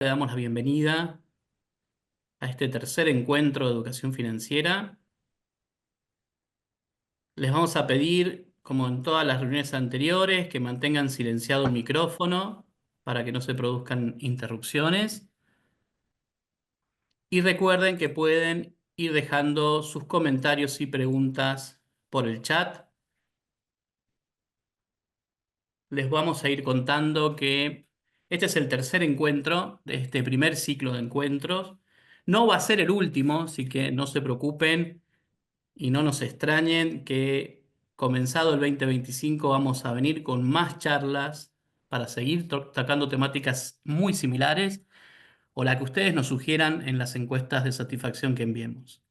Le damos la bienvenida a este tercer encuentro de educación financiera. Les vamos a pedir, como en todas las reuniones anteriores, que mantengan silenciado el micrófono para que no se produzcan interrupciones. Y recuerden que pueden ir dejando sus comentarios y preguntas por el chat. Les vamos a ir contando que este es el tercer encuentro de este primer ciclo de encuentros. No va a ser el último, así que no se preocupen. Y no nos extrañen que comenzado el 2025 vamos a venir con más charlas para seguir tocando temáticas muy similares o la que ustedes nos sugieran en las encuestas de satisfacción que enviemos.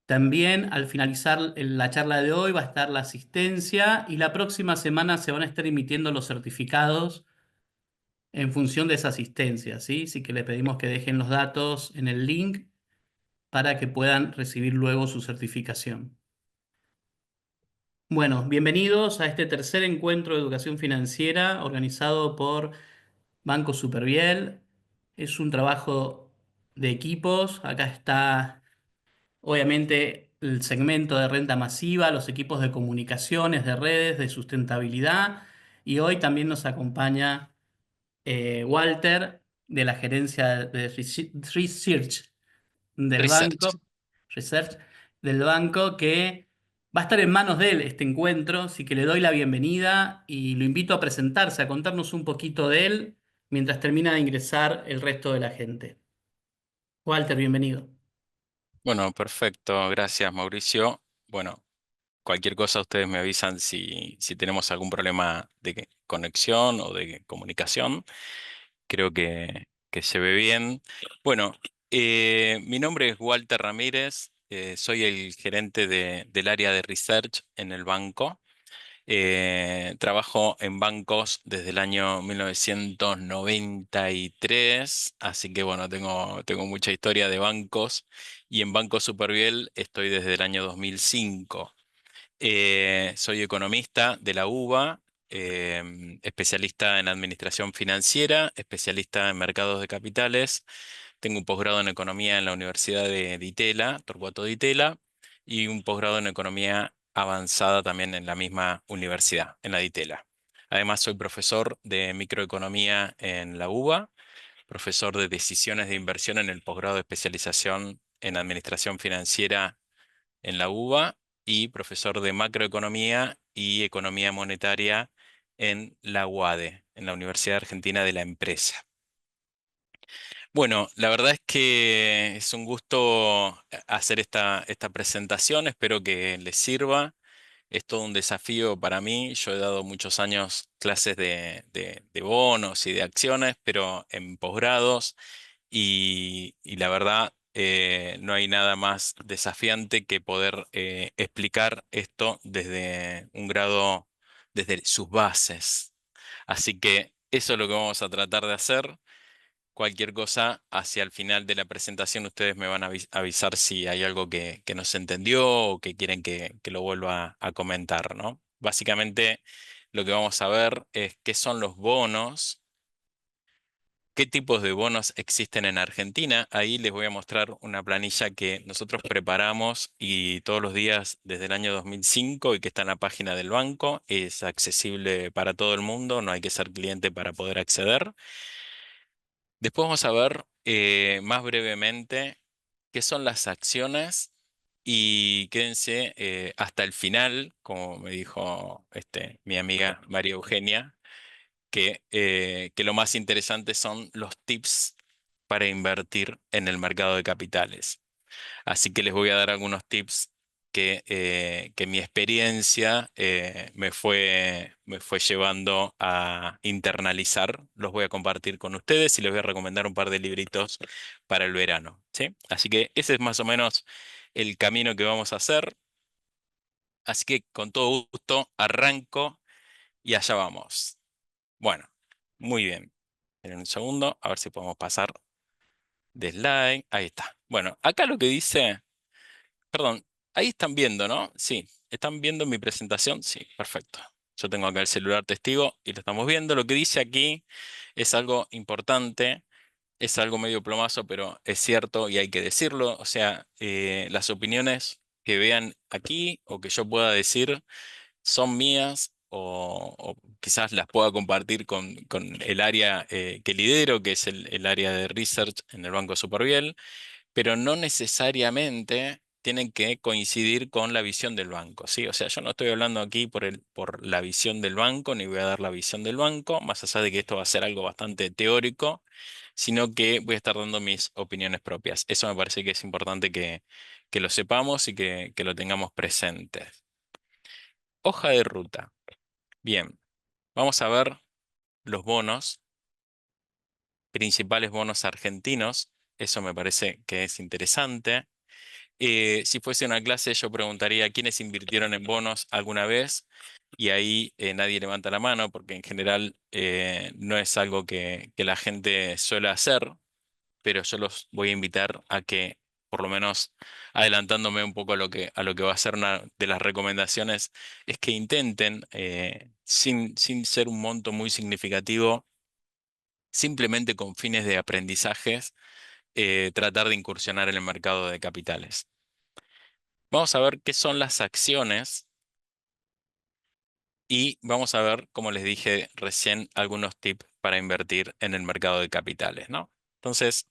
También al finalizar la charla de hoy va a estar la asistencia y la próxima semana se van a estar emitiendo los certificados en función de esa asistencia, ¿sí? Así que le pedimos que dejen los datos en el link para que puedan recibir luego su certificación. Bueno, bienvenidos a este tercer encuentro de educación financiera organizado por Banco Superviel. Es un trabajo de equipos. Acá está, obviamente, el segmento de renta masiva, los equipos de comunicaciones, de redes, de sustentabilidad. Y hoy también nos acompaña Walter de la gerencia de Research del Research. banco, Research del banco, que va a estar en manos de él este encuentro, así que le doy la bienvenida y lo invito a presentarse, a contarnos un poquito de él mientras termina de ingresar el resto de la gente. Walter, bienvenido. Bueno, perfecto. Gracias, Mauricio. Bueno, cualquier cosa ustedes me avisan si tenemos algún problema de conexión o de comunicación. Creo que se ve bien. Bueno, mi nombre es Walter Ramírez. Soy el gerente del área de research en el banco. Trabajo en bancos desde el año 1993, así que bueno, tengo mucha historia de bancos y en Banco Superviel estoy desde el año 2005. Soy economista de la UBA, especialista en administración financiera, especialista en mercados de capitales. Tengo un posgrado en economía en la Universidad de Itela, Torcuato Di Tella, y un posgrado en economía avanzada también en la misma universidad, en la Di Tella. Además, soy profesor de microeconomía en la UBA, profesor de decisiones de inversión en el posgrado de especialización en administración financiera en la UBA y profesor de macroeconomía y economía monetaria en la UADE, en la Universidad Argentina de la Empresa. Bueno, la verdad es que es un gusto hacer esta presentación, espero que les sirva. Es todo un desafío para mí. Yo he dado muchos años clases de bonos y de acciones, pero en posgrados y la verdad no hay nada más desafiante que poder explicar esto desde un grado, desde sus bases. Así que eso es lo que vamos a tratar de hacer. Cualquier cosa, hacia el final de la presentación ustedes me van a avisar si hay algo que no se entendió o que quieren que lo vuelva a comentar, ¿no? Básicamente lo que vamos a ver es qué son los bonos, qué tipos de bonos existen en Argentina. Ahí les voy a mostrar una planilla que nosotros preparamos y todos los días desde el año 2005 y que está en la página del banco. Es accesible para todo el mundo, no hay que ser cliente para poder acceder. Después vamos a ver más brevemente qué son las acciones y quédense hasta el final, como me dijo mi amiga María Eugenia, que lo más interesante son los tips para invertir en el mercado de capitales. Así que les voy a dar algunos tips que mi experiencia me fue llevando a internalizar. Los voy a compartir con ustedes y les voy a recomendar un par de libritos para el verano, ¿sí? Así que ese es más o menos el camino que vamos a hacer. Así que con todo gusto arranco y allá vamos. Bueno, muy bien. En un segundo, a ver si podemos pasar de slide. Ahí está. Bueno, acá lo que dice. Perdón, ahí están viendo, ¿no? Sí, ¿están viendo mi presentación? Sí, perfecto. Yo tengo acá el celular testigo y lo estamos viendo. Lo que dice aquí es algo importante, es algo medio plomazo, pero es cierto y hay que decirlo. O sea, las opiniones que vean aquí o que yo pueda decir son mías o quizás las pueda compartir con el área que lidero, que es el área de research en el Banco Superviel, pero no necesariamente tienen que coincidir con la visión del banco, ¿sí? O sea, yo no estoy hablando aquí por la visión del banco, ni voy a dar la visión del banco, más allá de que esto va a ser algo bastante teórico, sino que voy a estar dando mis opiniones propias. Eso me parece que es importante que lo sepamos y que lo tengamos presente. Hoja de ruta. Bien, vamos a ver los bonos, principales bonos argentinos. Eso me parece que es interesante. Si fuese una clase, yo preguntaría quiénes invirtieron en bonos alguna vez y ahí nadie levanta la mano porque en general no es algo que la gente suele hacer, pero yo los voy a invitar a que, por lo menos adelantándome un poco a lo que va a ser una de las recomendaciones, es que intenten, sin ser un monto muy significativo, simplemente con fines de aprendizajes, tratar de incursionar en el mercado de capitales. Vamos a ver qué son las acciones y vamos a ver, como les dije recién, algunos tips para invertir en el mercado de capitales, ¿no? Entonces,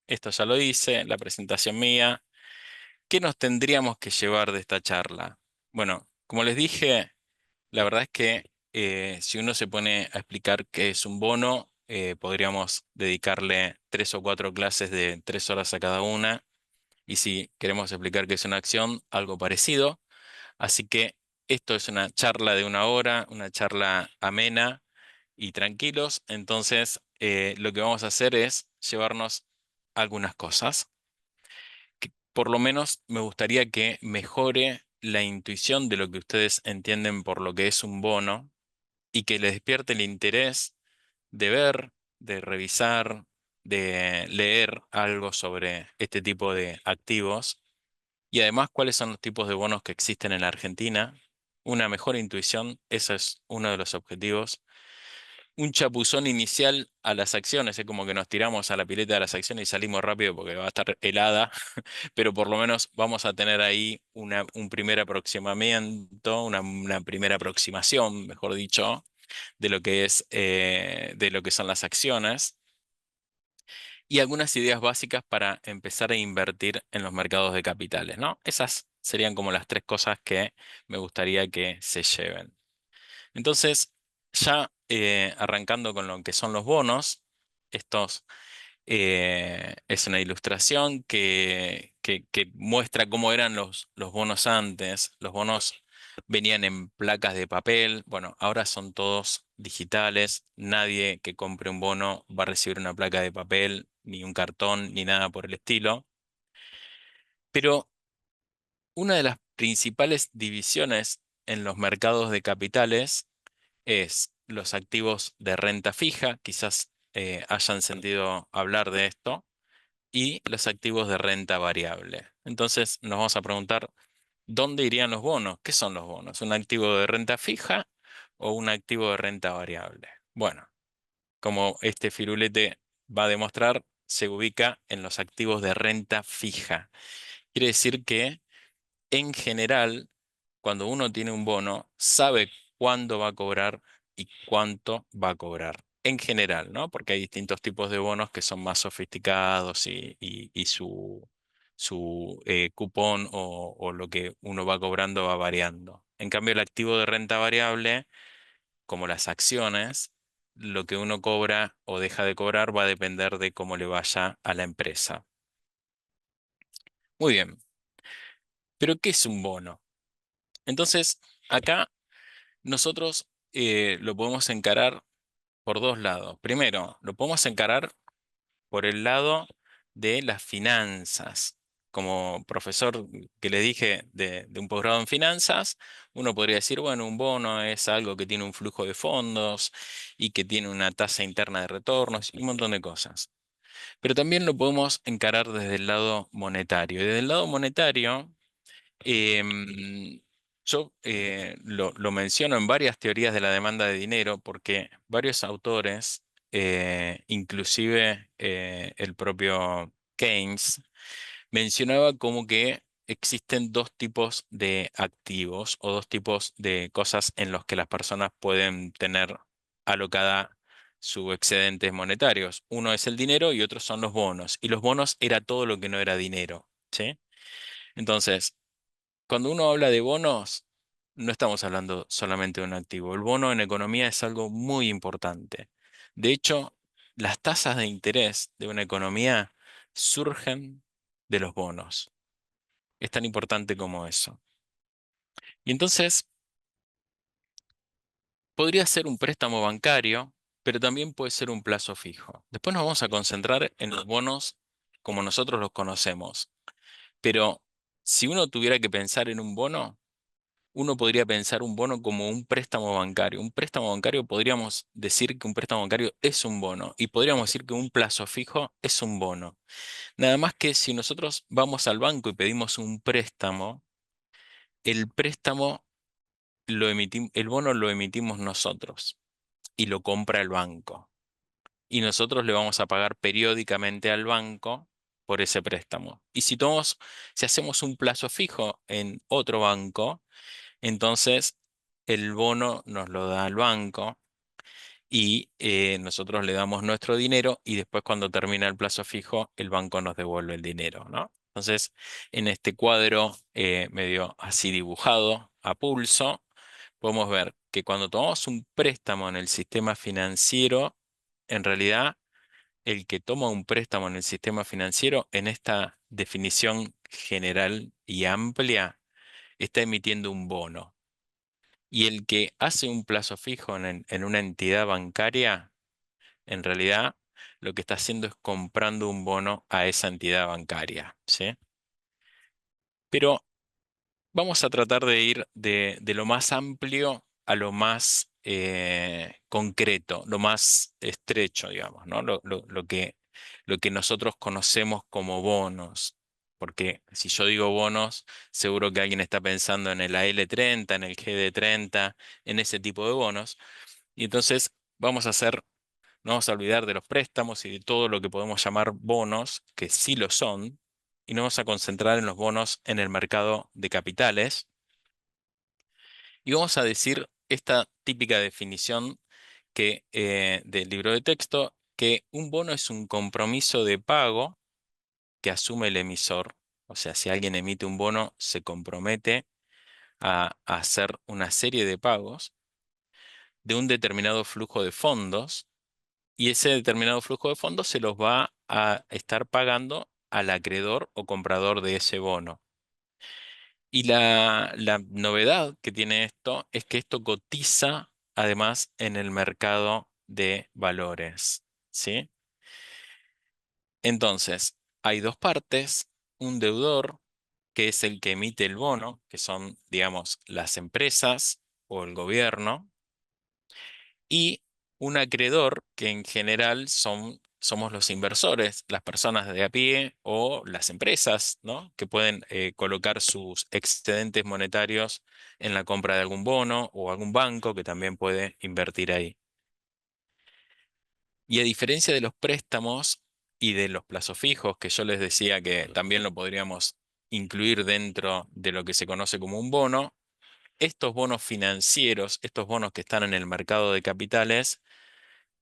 esto ya lo hice, la presentación mía. ¿Qué nos tendríamos que llevar de esta charla? Bueno, como les dije, la verdad es que si uno se pone a explicar qué es un bono, podríamos dedicarle 3 o 4 clases de 3 horas a cada una. Y si queremos explicar qué es una acción, algo parecido. Así que esto es una charla de 1 hora, una charla amena y tranquilos. Entonces, lo que vamos a hacer es llevarnos algunas cosas. Por lo menos me gustaría que mejore la intuición de lo que ustedes entienden por lo que es un bono y que les despierte el interés de ver, de revisar, de leer algo sobre este tipo de activos y además, ¿cuáles son los tipos de bonos que existen en la Argentina? Una mejor intuición, ese es uno de los objetivos. Un chapuzón inicial a las acciones, es como que nos tiramos a la pileta de las acciones y salimos rápido porque va a estar helada, pero por lo menos vamos a tener ahí un primer aproximamiento, una primera aproximación, mejor dicho, de lo que es, de lo que son las acciones y algunas ideas básicas para empezar a invertir en los mercados de capitales, ¿no? Esas serían como las 3 cosas que me gustaría que se lleven. Entonces, ya arrancando con lo que son los bonos, estos es una ilustración que muestra cómo eran los bonos antes. Los bonos venían en placas de papel. Bueno, ahora son todos digitales. Nadie que compre un bono va a recibir una placa de papel, ni un cartón, ni nada por el estilo. Pero una de las principales divisiones en los mercados de capitales es los activos de renta fija. Quizás hayan sentido hablar de esto y los activos de renta variable. Entonces nos vamos a preguntar, ¿dónde irían los bonos? ¿Qué son los bonos? ¿Un activo de renta fija o un activo de renta variable? Bueno, como este firulete va a demostrar, se ubica en los activos de renta fija. Quiere decir que en general, cuando uno tiene un bono, sabe cuándo va a cobrar y cuánto va a cobrar. En general, ¿no? Porque hay distintos tipos de bonos que son más sofisticados y su cupón o lo que uno va cobrando va variando. En cambio, el activo de renta variable, como las acciones, lo que uno cobra o deja de cobrar va a depender de cómo le vaya a la empresa. Muy bien, pero ¿qué es un bono? Entonces, acá nosotros lo podemos encarar por 2 lados. Primero, lo podemos encarar por el lado de las finanzas. Como profesor que le dije de un posgrado en finanzas, uno podría decir, bueno, un bono es algo que tiene un flujo de fondos y que tiene una tasa interna de retornos y un montón de cosas. Pero también lo podemos encarar desde el lado monetario. Y desde el lado monetario, Yo lo menciono en varias teorías de la demanda de dinero porque varios autores, inclusive el propio Keynes, mencionaba como que existen dos tipos de activos o dos tipos de cosas en los que las personas pueden tener alocada sus excedentes monetarios. Uno es el dinero y otro son los bonos. Y los bonos era todo lo que no era dinero, ¿sí? Entonces, cuando uno habla de bonos, no estamos hablando solamente de un activo. El bono en economía es algo muy importante. De hecho, las tasas de interés de una economía surgen de los bonos. Es tan importante como eso. Y entonces, podría ser un préstamo bancario, pero también puede ser un plazo fijo. Después nos vamos a concentrar en los bonos como nosotros los conocemos. Pero si uno tuviera que pensar en un bono, uno podría pensar un bono como un préstamo bancario. Un préstamo bancario podríamos decir que un préstamo bancario es un bono y podríamos decir que un plazo fijo es un bono. Nada más que si nosotros vamos al banco y pedimos un préstamo, el préstamo el bono lo emitimos nosotros y lo compra el banco. Y nosotros le vamos a pagar periódicamente al banco por ese préstamo. Y si hacemos un plazo fijo en otro banco, entonces el bono nos lo da el banco y nosotros le damos nuestro dinero y después cuando termina el plazo fijo, el banco nos devuelve el dinero, ¿no? Entonces, en este cuadro medio así dibujado a pulso, podemos ver que cuando tomamos un préstamo en el sistema financiero, en realidad el que toma un préstamo en el sistema financiero, en esta definición general y amplia, está emitiendo un bono. Y el que hace un plazo fijo en una entidad bancaria, en realidad lo que está haciendo es comprando un bono a esa entidad bancaria, ¿sí? Pero vamos a tratar de ir de lo más amplio a lo más concreto, lo más estrecho, digamos, ¿no? Lo que nosotros conocemos como bonos. Porque si yo digo bonos, seguro que alguien está pensando en el AL30, en el GD30, en ese tipo de bonos. Y entonces no vamos a olvidar de los préstamos y de todo lo que podemos llamar bonos, que sí lo son, y nos vamos a concentrar en los bonos en el mercado de capitales. Y vamos a decir esta típica definición del libro de texto, que un bono es un compromiso de pago que asume el emisor. O sea, si alguien emite un bono, se compromete a hacer una serie de pagos de un determinado flujo de fondos y ese determinado flujo de fondos se los va a estar pagando al acreedor o comprador de ese bono. Y la novedad que tiene esto es que esto cotiza además en el mercado de valores, ¿sí? Entonces, hay dos partes, un deudor, que es el que emite el bono, que son, digamos, las empresas o el gobierno, y un acreedor, que en general somos los inversores, las personas de a pie o las empresas, ¿no? Que pueden colocar sus excedentes monetarios en la compra de algún bono o algún banco que también puede invertir ahí. Y a diferencia de los préstamos y de los plazos fijos, que yo les decía que también lo podríamos incluir dentro de lo que se conoce como un bono, estos bonos financieros, estos bonos que están en el mercado de capitales,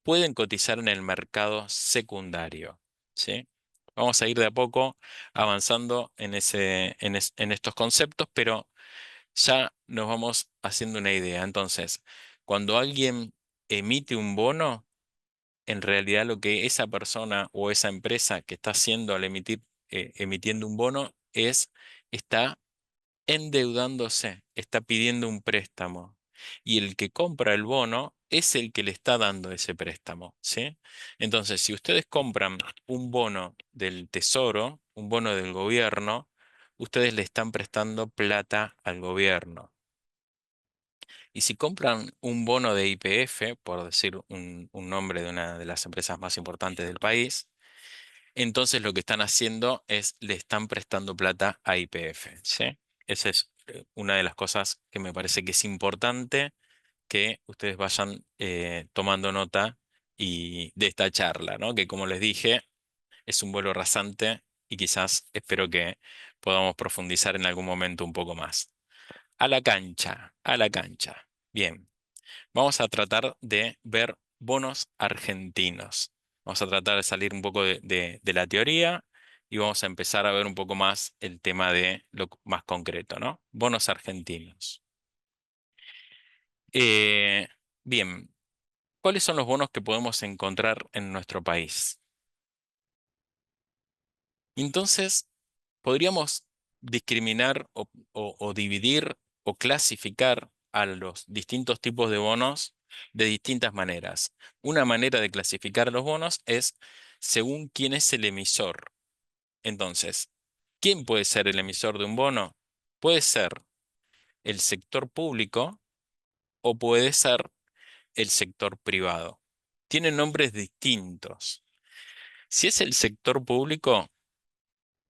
pueden cotizar en el mercado secundario, ¿sí? Vamos a ir de a poco avanzando en estos conceptos, pero ya nos vamos haciendo una idea. Entonces, cuando alguien emite un bono, en realidad lo que esa persona o esa empresa que está haciendo al emitiendo un bono está endeudándose, está pidiendo un préstamo. Y el que compra el bono es el que le está dando ese préstamo, ¿sí? Entonces, si ustedes compran un bono del Tesoro, un bono del gobierno, ustedes le están prestando plata al gobierno. Y si compran un bono de YPF, por decir un nombre de una de las empresas más importantes del país, entonces lo que están haciendo es le están prestando plata a YPF, ¿sí? Ese es una de las cosas que me parece que es importante que ustedes vayan tomando nota y de esta charla, ¿no? Que como les dije, es un vuelo rasante y quizás espero que podamos profundizar en algún momento un poco más. A la cancha, a la cancha. Bien, vamos a tratar de ver bonos argentinos. Vamos a tratar de salir un poco de la teoría y vamos a empezar a ver un poco más el tema de lo más concreto, ¿no? Bonos argentinos. Eh, bien, ¿cuáles son los bonos que podemos encontrar en nuestro país? Entonces, podríamos discriminar o dividir o clasificar a los distintos tipos de bonos de distintas maneras. Una manera de clasificar los bonos es según quién es el emisor. Entonces, ¿quién puede ser el emisor de un bono? Puede ser el sector público o puede ser el sector privado. Tienen nombres distintos. Si es el sector público,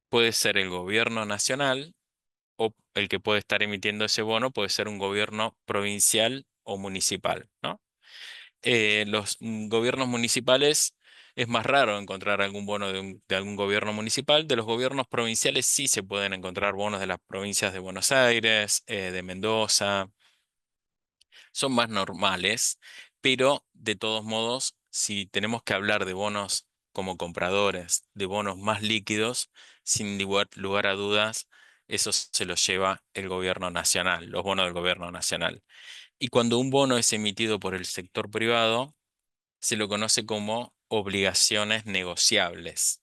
puede ser el gobierno nacional o el que puede estar emitiendo ese bono puede ser un gobierno provincial o municipal, ¿no? Los gobiernos municipales es más raro encontrar algún bono de algún gobierno municipal. De los gobiernos provinciales sí se pueden encontrar bonos de las provincias de Buenos Aires, de Mendoza, son más normales, pero de todos modos, si tenemos que hablar de bonos como compradores, de bonos más líquidos, sin lugar a dudas, eso se lo lleva el gobierno nacional, los bonos del gobierno nacional. Y cuando un bono es emitido por el sector privado, se lo conoce como obligaciones negociables,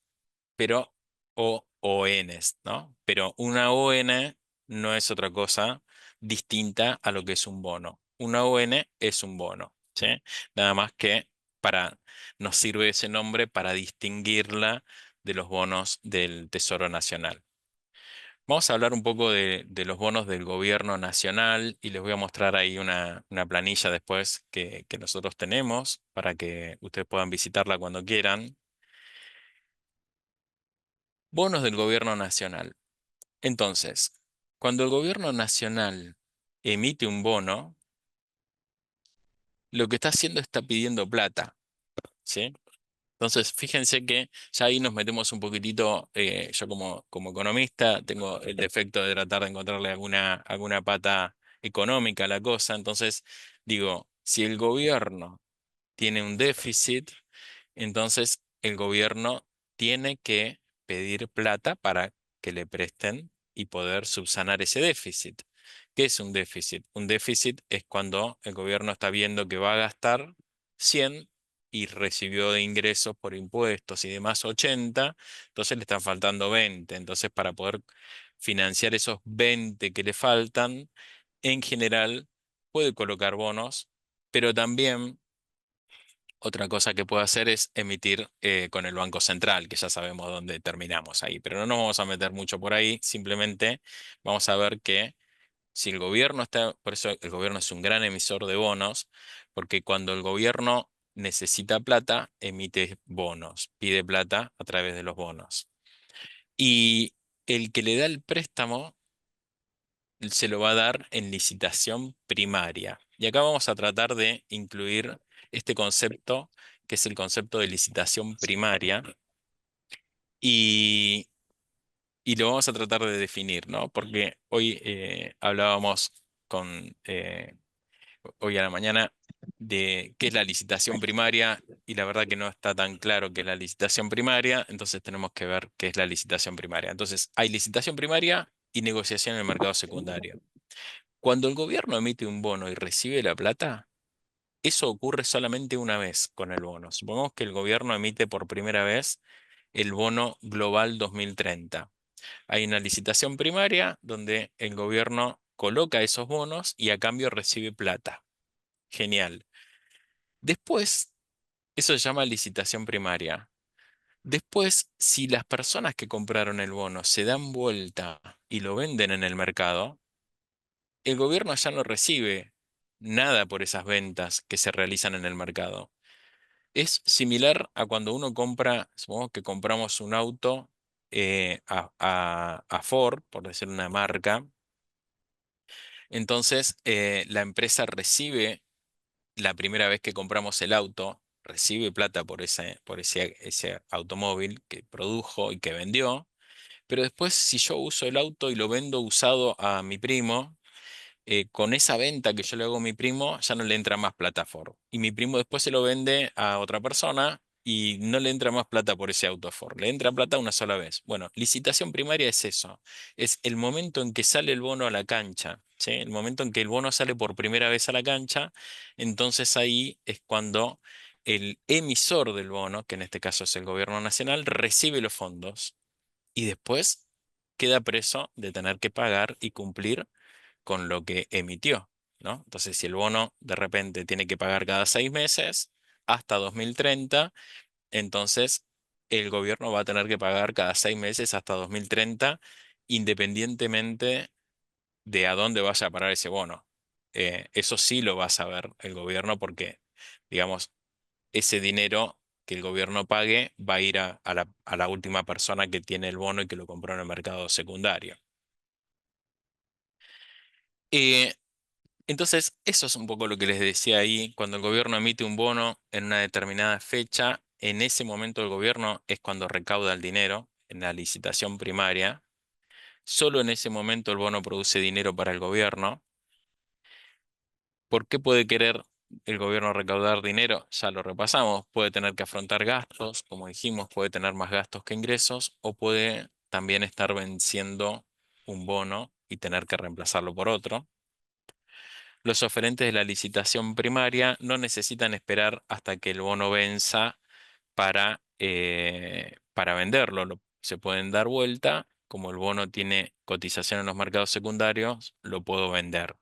pero o ONs, ¿no? Pero una ON no es otra cosa distinta a lo que es un bono. Una ON es un bono, ¿sí? Nada más que para, nos sirve ese nombre para distinguirla de los bonos del Tesoro Nacional. Vamos a hablar un poco de los bonos del gobierno nacional y les voy a mostrar ahí una planilla después que nosotros tenemos para que ustedes puedan visitarla cuando quieran. Bonos del gobierno nacional. Entonces, cuando el gobierno nacional emite un bono, lo que está haciendo está pidiendo plata, ¿sí? Entonces, fíjense que ya ahí nos metemos un poquitito, yo como economista tengo el defecto de tratar de encontrarle alguna pata económica a la cosa. Entonces, digo, si el gobierno tiene un déficit, entonces el gobierno tiene que pedir plata para que le presten y poder subsanar ese déficit. ¿Qué es un déficit? Un déficit es cuando el gobierno está viendo que va a gastar 100 y recibió de ingresos por impuestos y demás 80, entonces le están faltando 20. Entonces, para poder financiar esos 20 que le faltan, en general puede colocar bonos, pero también otra cosa que puede hacer es emitir con el Banco Central, que ya sabemos dónde terminamos ahí, pero no nos vamos a meter mucho por ahí, simplemente vamos a ver que si el gobierno está, por eso el gobierno es un gran emisor de bonos, porque cuando el gobierno necesita plata, emite bonos, pide plata a través de los bonos. Y el que le da el préstamo se lo va a dar en licitación primaria. Y acá vamos a tratar de incluir este concepto, que es el concepto de licitación primaria, y, y lo vamos a tratar de definir, ¿no? Porque hoy hablábamos con, hoy a la mañana de qué es la licitación primaria y la verdad que no está tan claro qué es la licitación primaria, entonces tenemos que ver qué es la licitación primaria. Entonces, hay licitación primaria y negociación en el mercado secundario. Cuando el gobierno emite un bono y recibe la plata, eso ocurre solamente una vez con el bono. Supongamos que el gobierno emite por primera vez el bono global 2030. Hay una licitación primaria donde el gobierno coloca esos bonos y a cambio recibe plata. Genial. Después, eso se llama licitación primaria. Después, si las personas que compraron el bono se dan vuelta y lo venden en el mercado, el gobierno ya no recibe nada por esas ventas que se realizan en el mercado. Es similar a cuando uno compra, supongamos que compramos un auto a Ford, por decir una marca, Entonces, la empresa recibe, la primera vez que compramos el auto, recibe plata ese automóvil que produjo y que vendió, pero después si yo uso el auto y lo vendo usado a mi primo, con esa venta que yo le hago a mi primo, ya no le entra más plata a Ford. Y mi primo después se lo vende a otra persona y no le entra más plata por ese auto a Ford. Le entra plata una sola vez. Bueno, licitación primaria es eso. Es el momento en que sale el bono a la cancha. ¿Sí? El momento en que el bono sale por primera vez a la cancha, entonces ahí es cuando el emisor del bono, que en este caso es el gobierno nacional, recibe los fondos y después queda preso de tener que pagar y cumplir con lo que emitió, ¿no? Entonces, si el bono de repente tiene que pagar cada 6 meses hasta 2030, entonces el gobierno va a tener que pagar cada 6 meses hasta 2030, independientemente de a dónde vaya a parar ese bono. Eso sí lo va a saber el gobierno porque, digamos, ese dinero que el gobierno pague va a ir a la última persona que tiene el bono y que lo compró en el mercado secundario. Eh, Entonces, eso es un poco lo que les decía ahí. Cuando el gobierno emite un bono en una determinada fecha, en ese momento el gobierno es cuando recauda el dinero en la licitación primaria. Solo en ese momento el bono produce dinero para el gobierno. ¿Por qué puede querer el gobierno recaudar dinero? Ya lo repasamos. Puede tener que afrontar gastos, como dijimos, puede tener más gastos que ingresos, o puede también estar venciendo un bono y tener que reemplazarlo por otro. Los oferentes de la licitación primaria no necesitan esperar hasta que el bono venza para venderlo. Se pueden dar vuelta. Como el bono tiene cotización en los mercados secundarios, lo puedo vender.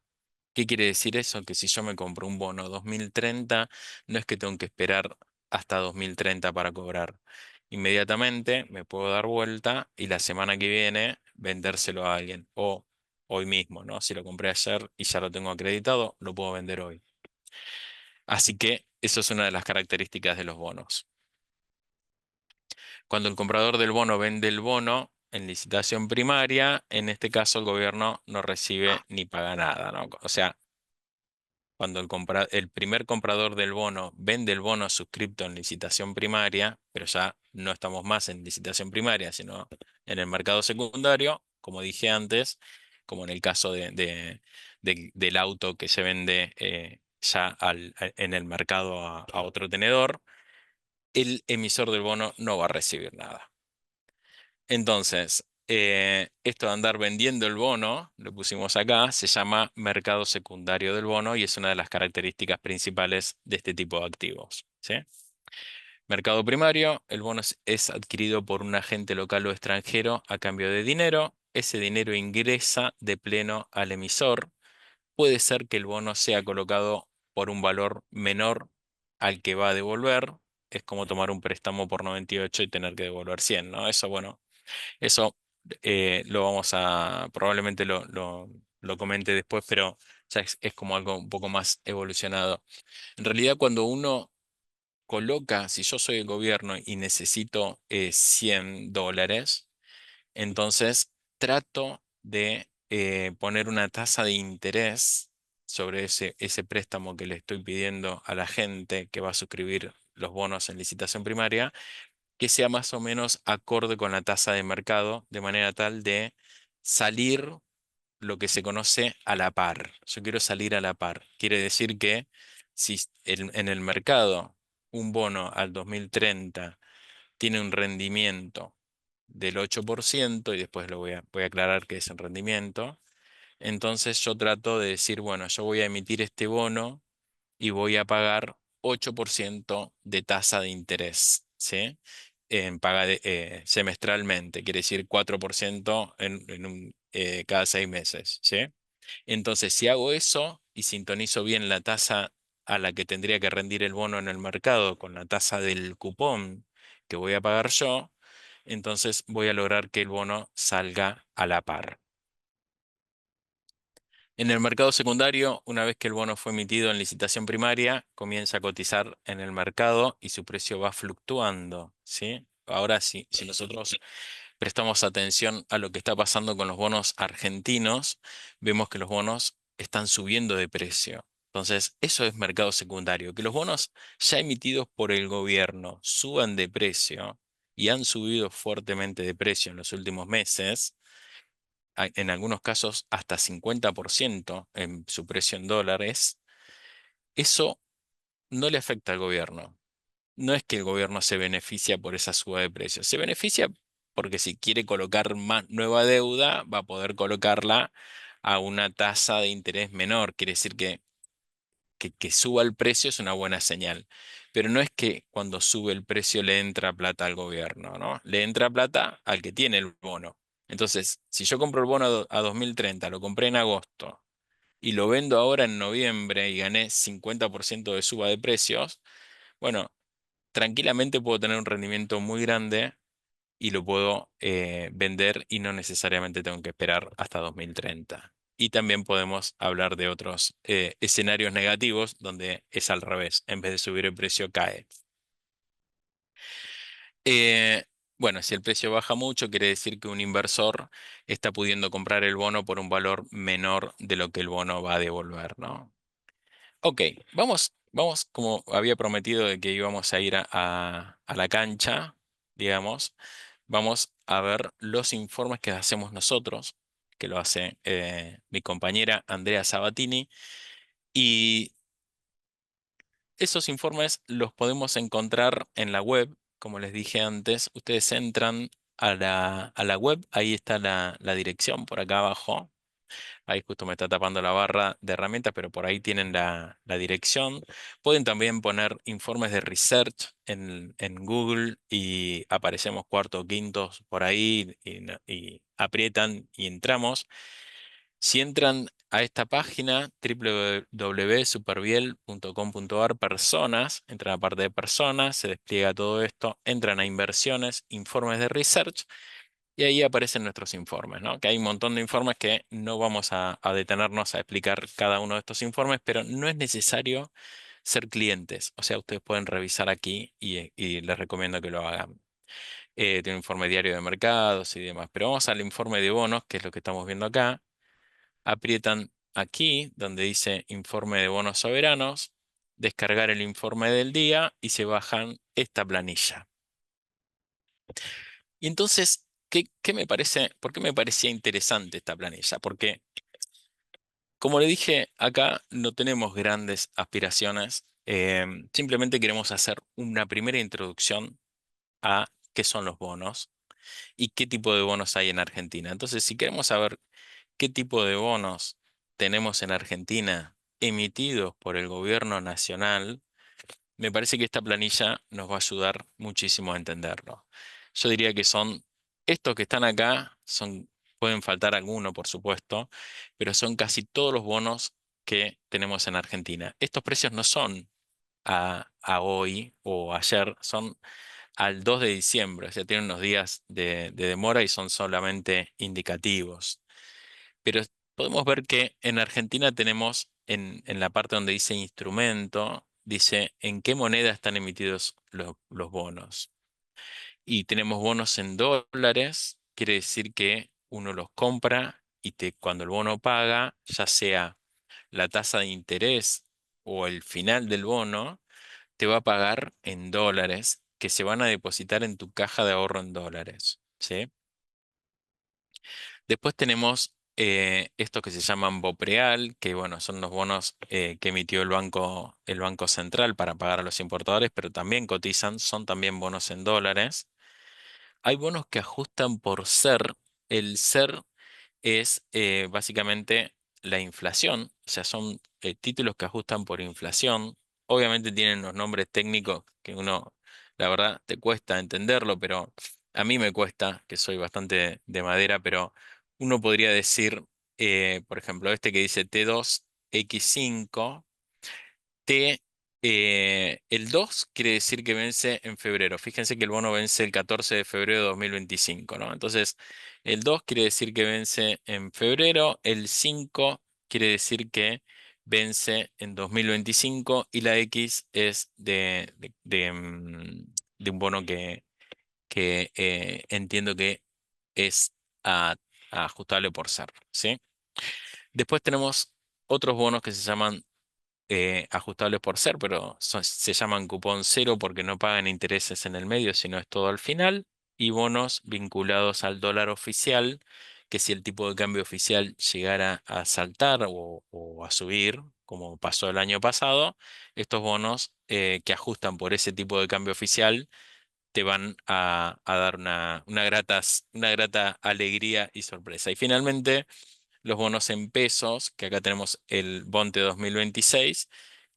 ¿Qué quiere decir eso? Que si yo me compro un bono 2030, no es que tengo que esperar hasta 2030 para cobrar. Inmediatamente me puedo dar vuelta y la semana que viene vendérselo a alguien. O hoy mismo, ¿no? Si lo compré ayer y ya lo tengo acreditado, lo puedo vender hoy. Así que eso es una de las características de los bonos. Cuando el comprador del bono vende el bono en licitación primaria, en este caso el gobierno no recibe ni paga nada, ¿no? O sea, cuando el primer comprador del bono vende el bono suscripto en licitación primaria, pero ya no estamos más en licitación primaria, sino en el mercado secundario, como dije antes, como en el caso del auto que se vende ya en el mercado a otro tenedor, el emisor del bono no va a recibir nada. Entonces, esto de andar vendiendo el bono, lo pusimos acá, se llama mercado secundario del bono y es una de las características principales de este tipo de activos. ¿Sí? Mercado primario, el bono es adquirido por un agente local o extranjero a cambio de dinero. Ese dinero ingresa de pleno al emisor. Puede ser que el bono sea colocado por un valor menor al que va a devolver. Es como tomar un préstamo por 98 y tener que devolver 100, ¿no? Eso, bueno. Eso lo vamos probablemente lo comente después, pero ya es como algo un poco más evolucionado. En realidad, cuando uno coloca, si yo soy el gobierno y necesito $100, entonces trato de poner una tasa de interés sobre ese préstamo que le estoy pidiendo a la gente que va a suscribir los bonos en licitación primaria que sea más o menos acorde con la tasa de mercado, de manera tal de salir lo que se conoce a la par. Yo quiero salir a la par. Quiere decir que si en el mercado un bono al 2030 tiene un rendimiento del 8%, y después voy a aclarar qué es el rendimiento, entonces yo trato de decir, bueno, yo voy a emitir este bono y voy a pagar 8% de tasa de interés, ¿sí? Semestralmente, quiere decir 4% cada 6 meses, ¿sí? Entonces, si hago eso y sintonizo bien la tasa a la que tendría que rendir el bono en el mercado con la tasa del cupón que voy a pagar yo, entonces voy a lograr que el bono salga a la par. En el mercado secundario, una vez que el bono fue emitido en licitación primaria, comienza a cotizar en el mercado y su precio va fluctuando, ¿sí? Ahora sí, si nosotros prestamos atención a lo que está pasando con los bonos argentinos, vemos que los bonos están subiendo de precio. Entonces, eso es mercado secundario. Que los bonos ya emitidos por el gobierno suban de precio y han subido fuertemente de precio en los últimos meses, en algunos casos hasta 50% en su precio en dólares, eso no le afecta al gobierno. No es que el gobierno se beneficia por esa suba de precios, se beneficia porque si quiere colocar más nueva deuda, va a poder colocarla a una tasa de interés menor. Quiere decir que suba el precio es una buena señal. Pero no es que cuando sube el precio le entra plata al gobierno, ¿no? Le entra plata al que tiene el bono. Entonces, si yo compro el bono a 2030, lo compré en agosto y lo vendo ahora en noviembre y gané 50% de suba de precios, bueno, tranquilamente puedo tener un rendimiento muy grande y lo puedo vender y no necesariamente tengo que esperar hasta 2030. Y también podemos hablar de otros escenarios negativos donde es al revés, en vez de subir el precio cae. Eh, bueno, si el precio baja mucho, quiere decir que un inversor está pudiendo comprar el bono por un valor menor de lo que el bono va a devolver, ¿no? Ok, vamos como había prometido de que íbamos a ir a la cancha, digamos, vamos a ver los informes que hacemos nosotros, que lo hace mi compañera Andrea Sabatini, y esos informes los podemos encontrar en la web, como les dije antes, ustedes entran a la web, ahí está la dirección por acá abajo. Ahí justo me está tapando la barra de herramientas, pero por ahí tienen la dirección. Pueden también poner informes de research en Google y aparecemos cuarto o quintos por ahí y aprietan y entramos. Si entran a esta página www.superbiel.com.ar personas, entran a la parte de personas, se despliega todo esto, entran a inversiones, informes de research y ahí aparecen nuestros informes, ¿no? Que hay un montón de informes que no vamos a detenernos a explicar cada uno de estos informes, pero no es necesario ser clientes. O sea, ustedes pueden revisar aquí y les recomiendo que lo hagan. Tiene un informe diario de mercados y demás. Pero vamos al informe de bonos, que es lo que estamos viendo acá. Aprietan aquí donde dice informe de bonos soberanos, descargar el informe del día y se bajan esta planilla. Y entonces, ¿qué me parece? ¿Por qué me parecía interesante esta planilla? Porque, como le dije, acá no tenemos grandes aspiraciones. Simplemente queremos hacer una primera introducción a qué son los bonos y qué tipo de bonos hay en Argentina. Entonces, si queremos saber qué tipo de bonos tenemos en Argentina emitidos por el gobierno nacional, me parece que esta planilla nos va a ayudar muchísimo a entenderlo. Yo diría que son estos que están acá, pueden faltar algunos, por supuesto, pero son casi todos los bonos que tenemos en Argentina. Estos precios no son a hoy o ayer, son al 2 de diciembre, o sea, tienen unos días de demora y son solamente indicativos. Pero podemos ver que en Argentina tenemos en la parte donde dice instrumento, dice en qué moneda están emitidos los bonos. Y tenemos bonos en dólares, quiere decir que uno los compra y cuando el bono paga, ya sea la tasa de interés o el final del bono, te va a pagar en dólares que se van a depositar en tu caja de ahorro en dólares. ¿Sí? Después tenemos estos que se llaman BOPREAL, que bueno, son los bonos que emitió el Banco Central para pagar a los importadores, pero también cotizan, son también bonos en dólares. Hay bonos que ajustan por ser. El ser es básicamente la inflación, o sea, son títulos que ajustan por inflación. Obviamente tienen los nombres técnicos que uno, la verdad, te cuesta entenderlo, pero a mí me cuesta, que soy bastante de madera, pero uno podría decir, por ejemplo, este que dice T2X5. El 2 quiere decir que vence en febrero. Fíjense que el bono vence el 14 de febrero de 2025, ¿no? Entonces, el 2 quiere decir que vence en febrero, el 5 quiere decir que vence en 2025 y la X es de un bono que entiendo que es a- ajustable por ser, ¿sí? Después tenemos otros bonos que se llaman ajustables por ser, pero se llaman cupón cero porque no pagan intereses en el medio, sino es todo al final, y bonos vinculados al dólar oficial, que si el tipo de cambio oficial llegara a saltar o a subir, como pasó el año pasado, estos bonos que ajustan por ese tipo de cambio oficial te van a dar una grata alegría y sorpresa. Y finalmente, los bonos en pesos, que acá tenemos el Bonte 2026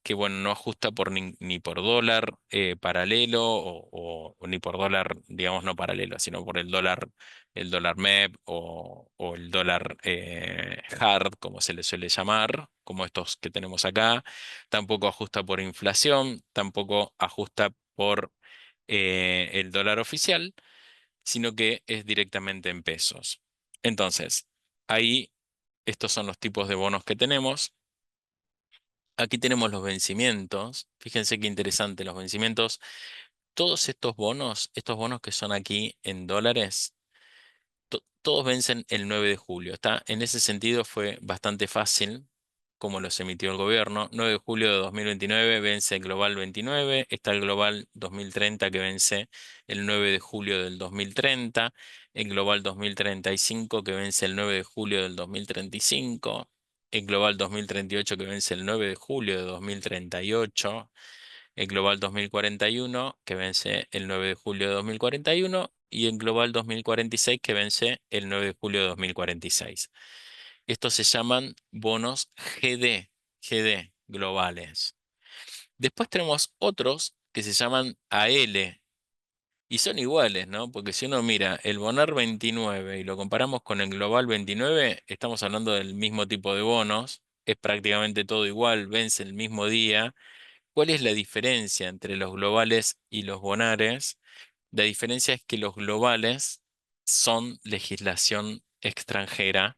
que bueno, no ajusta por ni por dólar paralelo o ni por dólar, digamos, no paralelo, sino por el dólar MEP o el dólar hard, como se le suele llamar, como estos que tenemos acá. Tampoco ajusta por inflación, tampoco ajusta por el dólar oficial, sino que es directamente en pesos. Entonces, ahí estos son los tipos de bonos que tenemos. Aquí tenemos los vencimientos. Fíjense qué interesante, los vencimientos. Todos estos bonos que son aquí en dólares, todos vencen el 9 de julio. ¿Está? En ese sentido fue bastante fácil como los emitió el gobierno. 9 de julio de 2029 vence el Global 29. Está el Global 2030 que vence el 9 de julio del 2030. El Global 2035 que vence el 9 de julio del 2035. El Global 2038 que vence el 9 de julio de 2038. El Global 2041 que vence el 9 de julio de 2041 y el Global 2046 que vence el 9 de julio de 2046. Estos se llaman bonos GD globales. Después tenemos otros que se llaman AL y son iguales, ¿no? Porque si uno mira el Bonar 29 y lo comparamos con el Global 29, estamos hablando del mismo tipo de bonos, es prácticamente todo igual, vence el mismo día. ¿Cuál es la diferencia entre los globales y los bonares? La diferencia es que los globales son legislación extranjera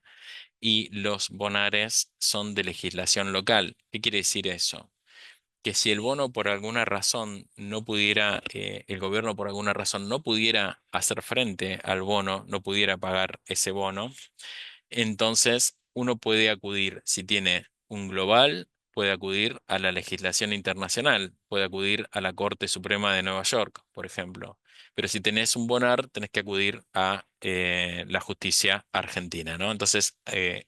y los bonares son de legislación local. ¿Qué quiere decir eso? Que si el bono por alguna razón no pudiera, el gobierno por alguna razón no pudiera hacer frente al bono, no pudiera pagar ese bono, entonces, uno puede acudir, si tiene un global, puede acudir a la legislación internacional, puede acudir a la Corte Suprema de Nueva York, por ejemplo. Pero si tenés un bonar, tenés que acudir a la justicia argentina, ¿no? Entonces,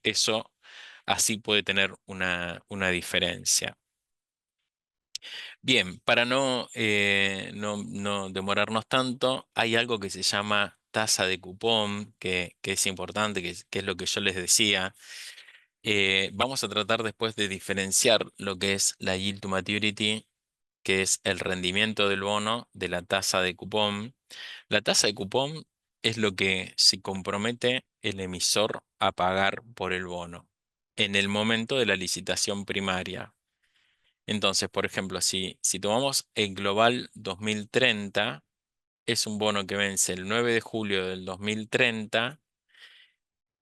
eso así puede tener una diferencia. Bien, para no demorarnos tanto, hay algo que se llama tasa de cupón, que es importante, que es lo que yo les decía. Vamos a tratar después de diferenciar lo que es la yield to maturity, que es el rendimiento del bono, de la tasa de cupón. La tasa de cupón es lo que se compromete el emisor a pagar por el bono en el momento de la licitación primaria. Entonces, por ejemplo, si tomamos el Global 2030, es un bono que vence el 9 de julio del 2030.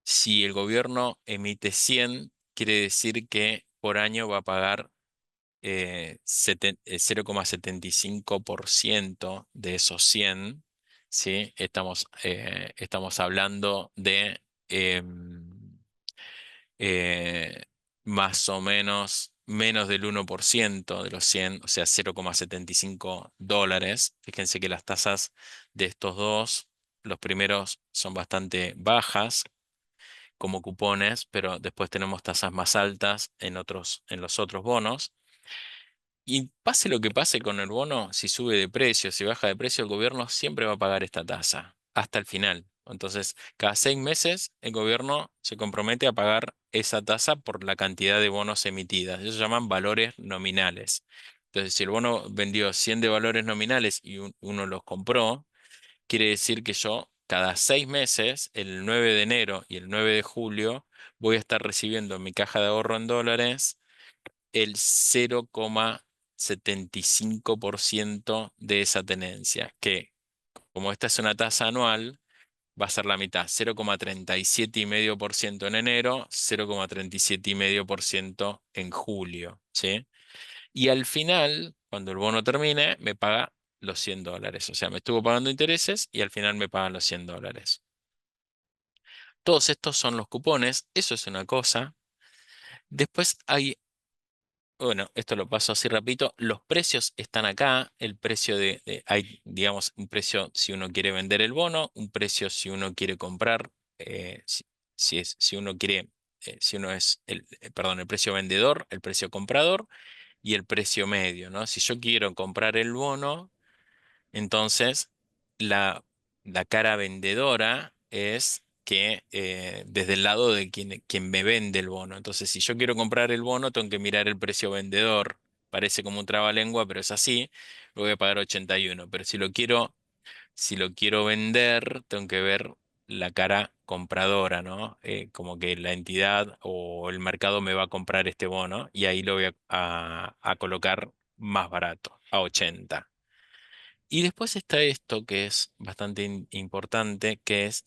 Si el gobierno emite 100, quiere decir que por año va a pagar 0,75% de esos 100, ¿sí? Estamos hablando de eh, más o menos del 1% de los 100, o sea, $0,75. Fíjense que las tasas de estos dos, los primeros son bastante bajas como cupones, pero después tenemos tasas más altas en los otros bonos. Y pase lo que pase con el bono, si sube de precio, si baja de precio, el gobierno siempre va a pagar esta tasa hasta el final. Entonces, cada 6 meses el gobierno se compromete a pagar esa tasa por la cantidad de bonos emitidas. Eso se llaman valores nominales. Entonces, si el bono vendió 100 de valores nominales y uno los compró, quiere decir que yo cada 6 meses, el 9 de enero y el 9 de julio, voy a estar recibiendo en mi caja de ahorro en dólares el 0,75% de esa tenencia, que como esta es una tasa anual, va a ser la mitad, 0,37,5% en enero, 0,37,5% en julio, ¿sí? Y al final, cuando el bono termine, me paga los $100. O sea, me estuvo pagando intereses y al final me pagan los $100. Todos estos son los cupones, eso es una cosa. Después hay, bueno, esto lo paso así rapidito. Los precios están acá. El precio hay, digamos, un precio si uno quiere vender el bono, un precio si uno quiere comprar, si uno quiere, si uno es perdón, el precio vendedor, el precio comprador y el precio medio, ¿no? Si yo quiero comprar el bono, entonces la, la cara vendedora es que desde el lado de quien me vende el bono. Entonces, si yo quiero comprar el bono, tengo que mirar el precio vendedor. Parece como un trabalengua, pero es así. Lo voy a pagar 81. Pero si lo quiero vender, tengo que ver la cara compradora, ¿no? Como que la entidad o el mercado me va a comprar este bono y ahí lo voy a colocar más barato, a 80. Y después está esto que es bastante importante, que es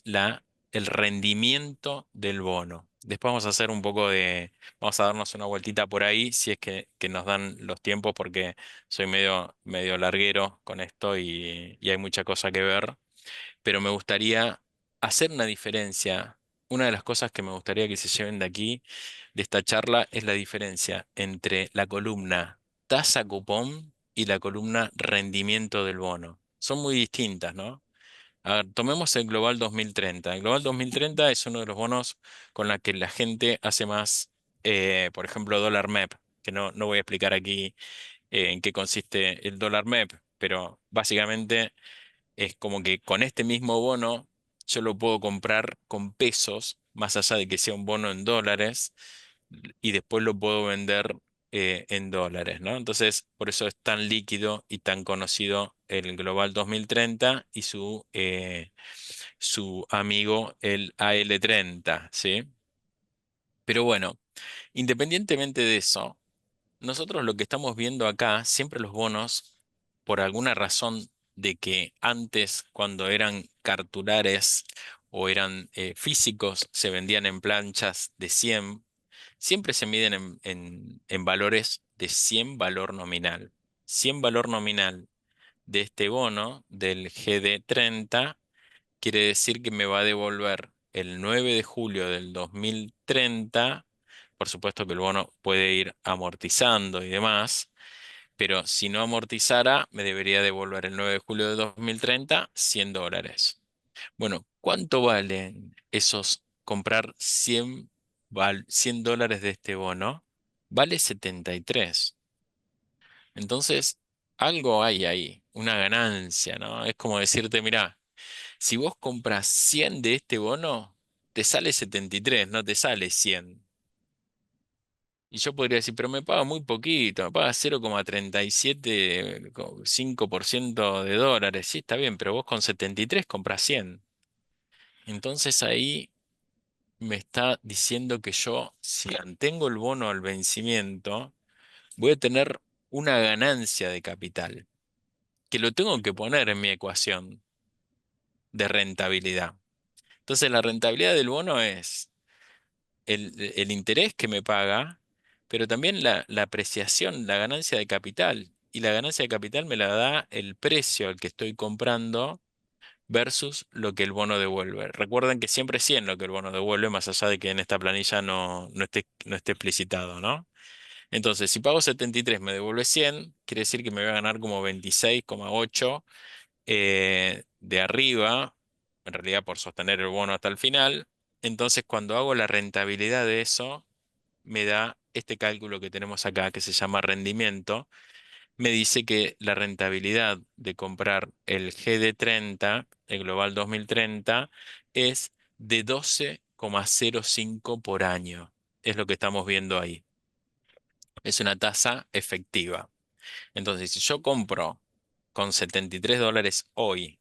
el rendimiento del bono. Después vamos a hacer vamos a darnos una vueltita por ahí, si es que nos dan los tiempos, porque soy medio larguero con esto y hay mucha cosa que ver, pero me gustaría hacer una diferencia. Una de las cosas que me gustaría que se lleven de aquí, de esta charla, es la diferencia entre la columna tasa cupón y la columna rendimiento del bono. Son muy distintas, ¿no? A ver, tomemos el Global 2030. El Global 2030 es uno de los bonos con la que la gente hace más, por ejemplo, dólar MEP, que no voy a explicar aquí en qué consiste el dólar MEP, pero básicamente es como que con este mismo bono yo lo puedo comprar con pesos, más allá de que sea un bono en dólares, y después lo puedo vender en dólares, ¿no? Entonces, por eso es tan líquido y tan conocido el Global 2030 y su amigo el AL30, ¿sí? Pero bueno, independientemente de eso, nosotros lo que estamos viendo acá, siempre los bonos, por alguna razón de que antes, cuando eran cartulares o eran físicos, se vendían en planchas de 100, siempre se miden en valores de 100 valor nominal. 100 valor nominal de este bono, del GD30, quiere decir que me va a devolver el 9 de julio del 2030. Por supuesto que el bono puede ir amortizando y demás, pero si no amortizara, me debería devolver el 9 de julio de 2030 $100. Bueno, ¿cuánto valen comprar 100 dólares de este bono? Vale 73. Entonces, algo hay ahí, una ganancia, ¿no? Es como decirte, mira, si vos compras 100 de este bono, te sale 73, no te sale 100. Y yo podría decir, pero me paga muy poquito, me paga 0,37, 5% de dólares. Sí, está bien, pero vos con 73 compras 100. Entonces ahí me está diciendo que yo, si mantengo el bono al vencimiento, voy a tener una ganancia de capital, que lo tengo que poner en mi ecuación de rentabilidad. Entonces la rentabilidad del bono es el interés que me paga, pero también la apreciación, la ganancia de capital. Y la ganancia de capital me la da el precio al que estoy comprando versus lo que el bono devuelve. Recuerden que siempre es 100 lo que el bono devuelve, más allá de que en esta planilla no esté explicitado, ¿no? Entonces, si pago 73 me devuelve 100, quiere decir que me voy a ganar como 26,8 de arriba, en realidad por sostener el bono hasta el final. Entonces, cuando hago la rentabilidad de eso, me da este cálculo que tenemos acá, que se llama rendimiento. Me dice que la rentabilidad de comprar el GD30, el Global 2030, es de 12,05 por año. Es lo que estamos viendo ahí. Es una tasa efectiva. Entonces, si yo compro con 73 dólares hoy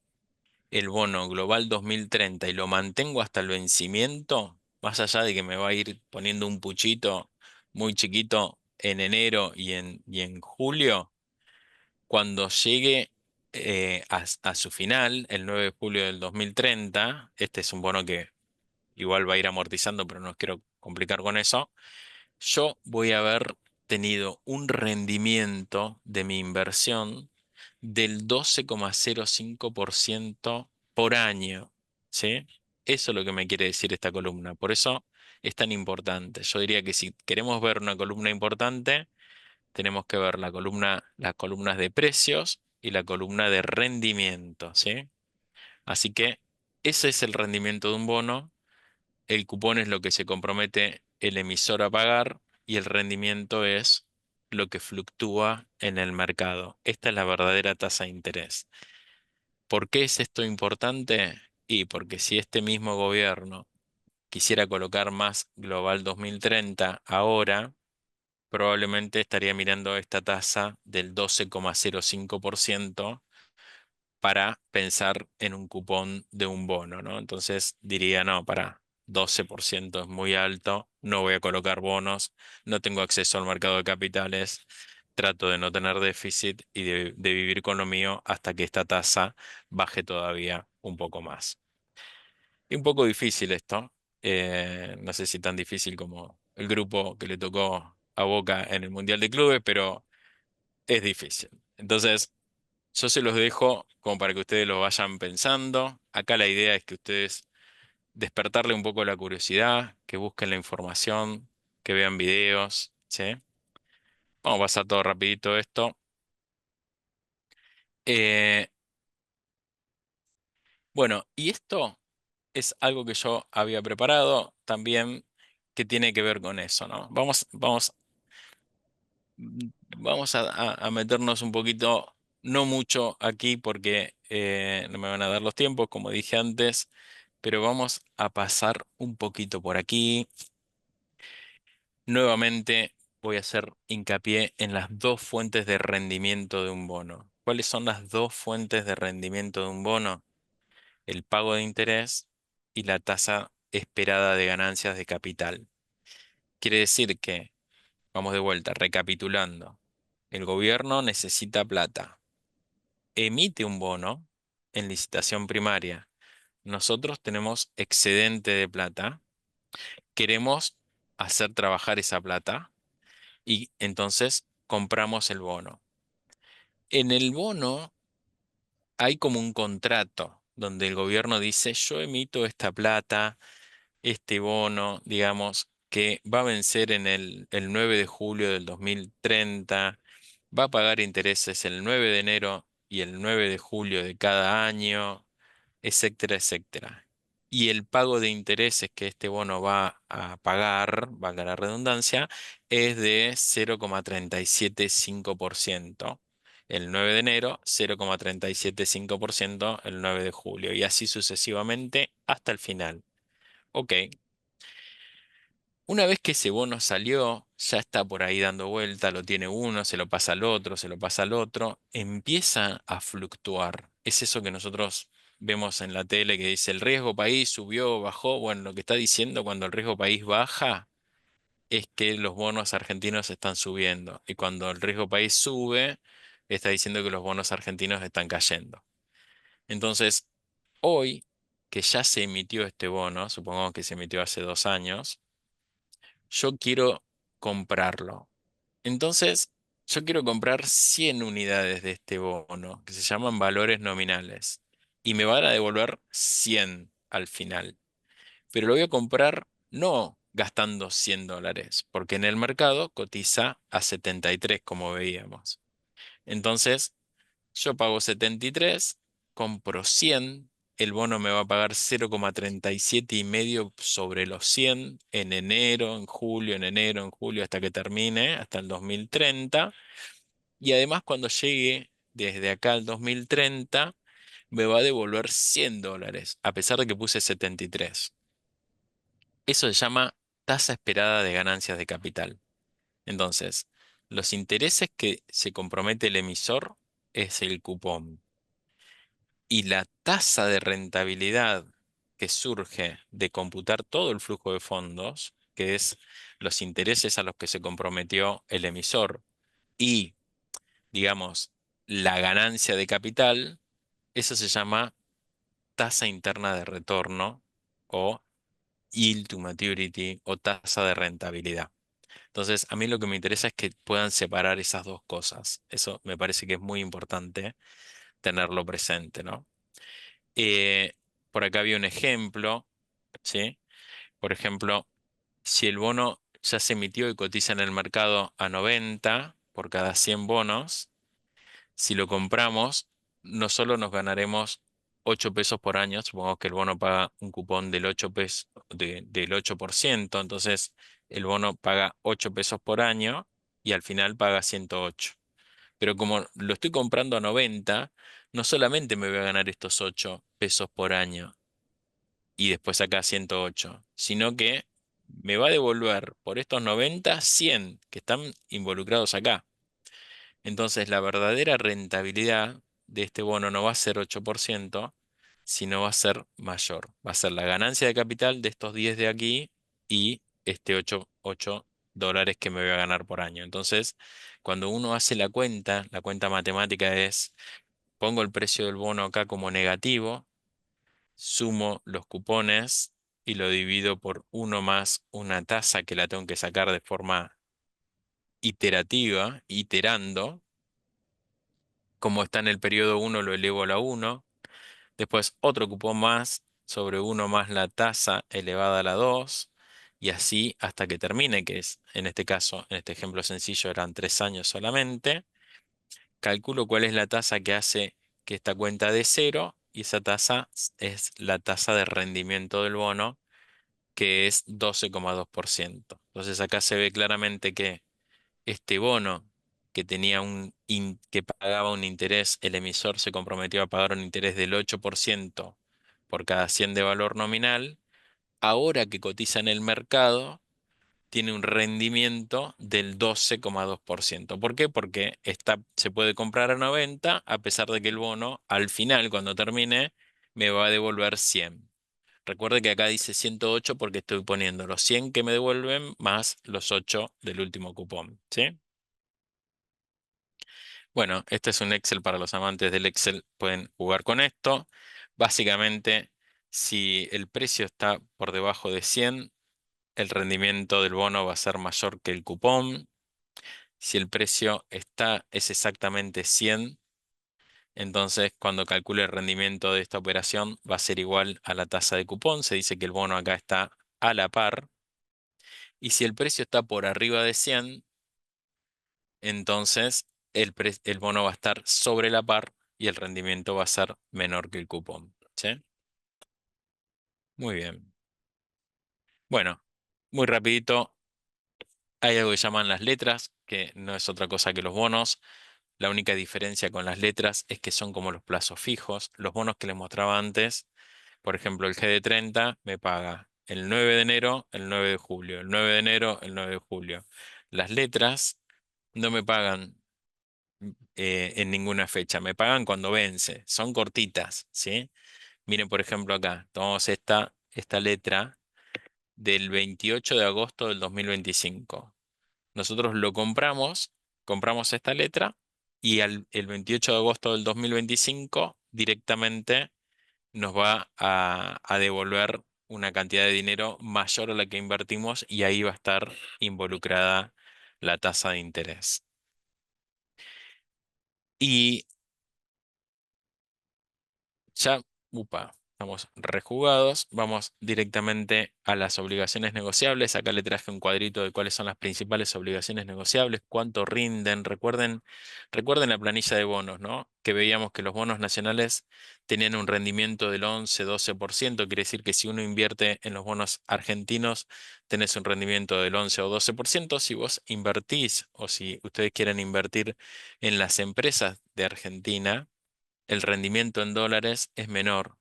el bono Global 2030 y lo mantengo hasta el vencimiento, más allá de que me va a ir poniendo un puchito muy chiquito en enero y en julio, cuando llegue a su final, el 9 de julio del 2030, este es un bono que igual va a ir amortizando, pero no os quiero complicar con eso, yo voy a haber tenido un rendimiento de mi inversión del 12,05% por año, ¿sí? Eso es lo que me quiere decir esta columna. Por eso es tan importante. Yo diría que si queremos ver una columna importante, tenemos que ver las columnas de precios y la columna de rendimiento, ¿sí? Así que ese es el rendimiento de un bono, el cupón es lo que se compromete el emisor a pagar y el rendimiento es lo que fluctúa en el mercado. Esta es la verdadera tasa de interés. ¿Por qué es esto importante? Y porque si este mismo gobierno quisiera colocar más Global 2030 ahora, probablemente estaría mirando esta tasa del 12,05% para pensar en un cupón de un bono, ¿no? Entonces diría, no, para 12% es muy alto, no voy a colocar bonos, no tengo acceso al mercado de capitales, trato de no tener déficit y de vivir con lo mío hasta que esta tasa baje todavía un poco más. Y un poco difícil esto, no sé si tan difícil como el grupo que le tocó a Boca en el Mundial de Clubes, pero es difícil. Entonces, yo se los dejo como para que ustedes lo vayan pensando. Acá la idea es que ustedes despertarle un poco la curiosidad, que busquen la información, que vean videos, ¿sí? Vamos a pasar todo rapidito esto. Eh, bueno, y esto es algo que yo había preparado también que tiene que ver con eso, ¿no? Vamos a meternos un poquito, no mucho aquí porque no me van a dar los tiempos, como dije antes, pero vamos a pasar un poquito por aquí. Nuevamente voy a hacer hincapié en las dos fuentes de rendimiento de un bono. ¿Cuáles son las dos fuentes de rendimiento de un bono? El pago de interés y la tasa esperada de ganancias de capital. Quiere decir que, vamos de vuelta, recapitulando, el gobierno necesita plata, emite un bono en licitación primaria. Nosotros tenemos excedente de plata, queremos hacer trabajar esa plata y entonces compramos el bono. En el bono hay como un contrato donde el gobierno dice, yo emito esta plata, este bono, digamos, que va a vencer en el 9 de julio del 2030, va a pagar intereses el 9 de enero y el 9 de julio de cada año, etcétera, etcétera. Y el pago de intereses que este bono va a pagar, valga la redundancia, es de 0,375% el 9 de enero, 0,375% el 9 de julio, y así sucesivamente hasta el final. Ok, una vez que ese bono salió, ya está por ahí dando vuelta, lo tiene uno, se lo pasa al otro, se lo pasa al otro, empieza a fluctuar. Es eso que nosotros vemos en la tele que dice el riesgo país subió, bajó. Bueno, lo que está diciendo cuando el riesgo país baja es que los bonos argentinos están subiendo. Y cuando el riesgo país sube, está diciendo que los bonos argentinos están cayendo. Entonces, hoy que ya se emitió este bono, supongamos que se emitió hace 2 años, yo quiero comprarlo. Entonces, yo quiero comprar 100 unidades de este bono, que se llaman valores nominales, y me van a devolver 100 al final. Pero lo voy a comprar no gastando $100, porque en el mercado cotiza a 73, como veíamos. Entonces, yo pago 73, compro 100, el bono me va a pagar 0,37 y medio sobre los 100 en enero, en julio, en enero, en julio, hasta que termine, hasta el 2030. Y además cuando llegue desde acá al 2030, me va a devolver $100, a pesar de que puse 73. Eso se llama tasa esperada de ganancias de capital. Entonces, los intereses que se compromete el emisor es el cupón. Y la tasa de rentabilidad que surge de computar todo el flujo de fondos, que es los intereses a los que se comprometió el emisor y, digamos, la ganancia de capital, eso se llama tasa interna de retorno o yield to maturity o tasa de rentabilidad. Entonces, a mí lo que me interesa es que puedan separar esas dos cosas. Eso me parece que es muy importante tenerlo presente, ¿no? Eh, por acá había un ejemplo. ¿sí? Por ejemplo, si el bono ya se emitió y cotiza en el mercado a 90 por cada 100 bonos, si lo compramos, no solo nos ganaremos 8 pesos por año, supongamos que el bono paga un cupón del 8 del 8%, entonces el bono paga 8 pesos por año y al final paga 108. Pero como lo estoy comprando a 90, no solamente me voy a ganar estos 8 pesos por año y después acá 108, sino que me va a devolver por estos 90 100 que están involucrados acá. Entonces, la verdadera rentabilidad de este bono no va a ser 8%, sino va a ser mayor. Va a ser la ganancia de capital de estos 10 de aquí y este ocho dólares que me voy a ganar por año. Entonces, cuando uno hace la cuenta matemática es, pongo el precio del bono acá como negativo, sumo los cupones y lo divido por uno más una tasa que la tengo que sacar de forma iterativa, iterando. Como está en el periodo uno lo elevo a la uno. Después otro cupón más sobre uno más la tasa elevada a la 2. Y así hasta que termine, que es en este caso, en este ejemplo sencillo, eran 3 años solamente. Calculo cuál es la tasa que hace que esta cuenta de cero y esa tasa es la tasa de rendimiento del bono, que es 12,2%. Entonces acá se ve claramente que este bono que tenía que pagaba un interés, el emisor se comprometió a pagar un interés del 8% por cada 100 de valor nominal, ahora que cotiza en el mercado, tiene un rendimiento del 12,2%. ¿Por qué? Porque se puede comprar a 90 a pesar de que el bono al final, cuando termine, me va a devolver 100. Recuerde que acá dice 108 porque estoy poniendo los 100 que me devuelven más los 8 del último cupón, ¿sí? Bueno, este es un Excel para los amantes del Excel, pueden jugar con esto. Básicamente, si el precio está por debajo de 100, el rendimiento del bono va a ser mayor que el cupón. Si el precio es exactamente 100, entonces cuando calcule el rendimiento de esta operación va a ser igual a la tasa de cupón. Se dice que el bono acá está a la par. Y si el precio está por arriba de 100, entonces el bono va a estar sobre la par y el rendimiento va a ser menor que el cupón. ¿Sí? Muy bien. Bueno, muy rapidito, hay algo que llaman las letras, que no es otra cosa que los bonos. La única diferencia con las letras es que son como los plazos fijos. Los bonos que les mostraba antes, por ejemplo, el GD30 me paga el 9 de enero, el 9 de julio, el 9 de enero, el 9 de julio. Las letras no me pagan en ninguna fecha. Me pagan cuando vence. Son cortitas, ¿sí? Miren, por ejemplo, acá. Tomamos esta letra del 28 de agosto del 2025. Nosotros lo compramos esta letra y el 28 de agosto del 2025 directamente nos va a devolver una cantidad de dinero mayor a la que invertimos y ahí va a estar involucrada la tasa de interés. Y ya, estamos rejugados. Vamos directamente a las obligaciones negociables. Acá le traje un cuadrito de cuáles son las principales obligaciones negociables, cuánto rinden. Recuerden la planilla de bonos, ¿no? Que veíamos que los bonos nacionales tenían un rendimiento del 11-12%. Quiere decir que si uno invierte en los bonos argentinos, tenés un rendimiento del 11 o 12%. Si vos invertís o si ustedes quieren invertir en las empresas de Argentina, el rendimiento en dólares es menor.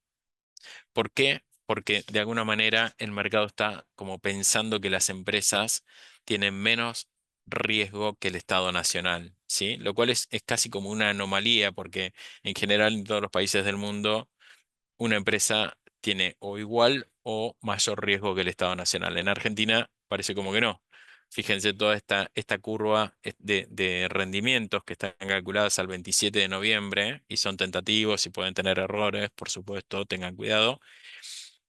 ¿Por qué? Porque de alguna manera el mercado está como pensando que las empresas tienen menos riesgo que el Estado Nacional, ¿sí? Lo cual es casi como una anomalía porque en general en todos los países del mundo una empresa tiene o igual o mayor riesgo que el Estado Nacional. En Argentina parece como que no. Fíjense toda esta curva de rendimientos que están calculadas al 27 de noviembre y son tentativos y pueden tener errores, por supuesto, tengan cuidado.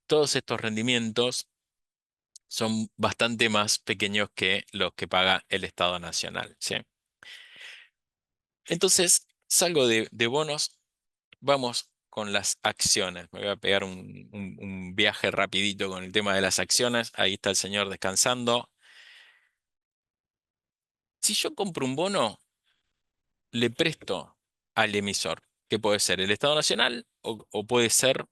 Todos estos rendimientos son bastante más pequeños que los que paga el Estado Nacional, ¿sí? Entonces, salgo de bonos. Vamos con las acciones. Me voy a pegar un viaje rapidito con el tema de las acciones. Ahí está el señor descansando. Si yo compro un bono, le presto al emisor, que puede ser el Estado Nacional o puede ser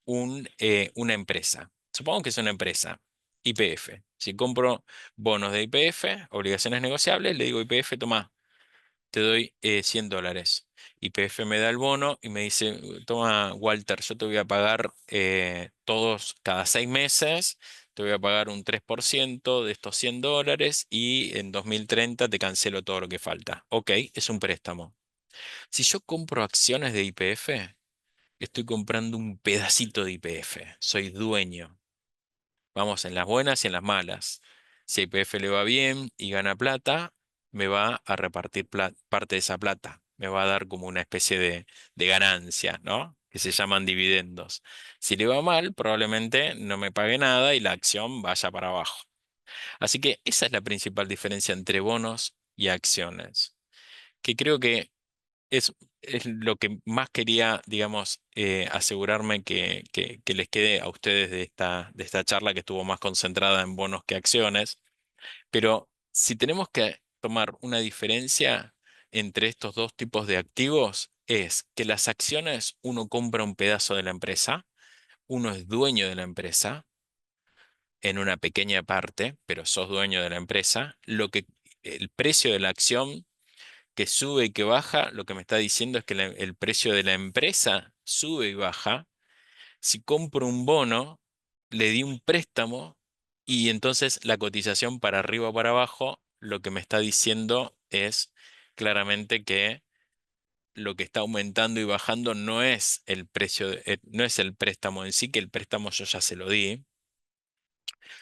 una empresa. Supongamos que es una empresa, YPF. Si compro bonos de YPF, obligaciones negociables, le digo YPF, toma, te doy $100. YPF me da el bono y me dice, toma, Walter, yo te voy a pagar todos cada 6 meses, te voy a pagar un 3% de estos $100 y en 2030 te cancelo todo lo que falta. Ok, es un préstamo. Si yo compro acciones de YPF, estoy comprando un pedacito de YPF. Soy dueño. Vamos en las buenas y en las malas. Si a YPF le va bien y gana plata, me va a repartir parte de esa plata. Me va a dar como una especie de ganancia, ¿no? Que se llaman dividendos. Si le va mal, probablemente no me pague nada y la acción vaya para abajo. Así que esa es la principal diferencia entre bonos y acciones, que creo que es lo que más quería, digamos, asegurarme que les quede a ustedes de esta charla que estuvo más concentrada en bonos que acciones. Pero si tenemos que tomar una diferencia entre estos dos tipos de activos, es que las acciones uno compra un pedazo de la empresa, uno es dueño de la empresa en una pequeña parte, pero sos dueño de la empresa. El precio de la acción que sube y que baja, lo que me está diciendo es que el precio de la empresa sube y baja. Si compro un bono, le di un préstamo y entonces la cotización para arriba o para abajo, lo que me está diciendo es claramente que lo que está aumentando y bajando no es el precio, no es el préstamo en sí, que el préstamo yo ya se lo di,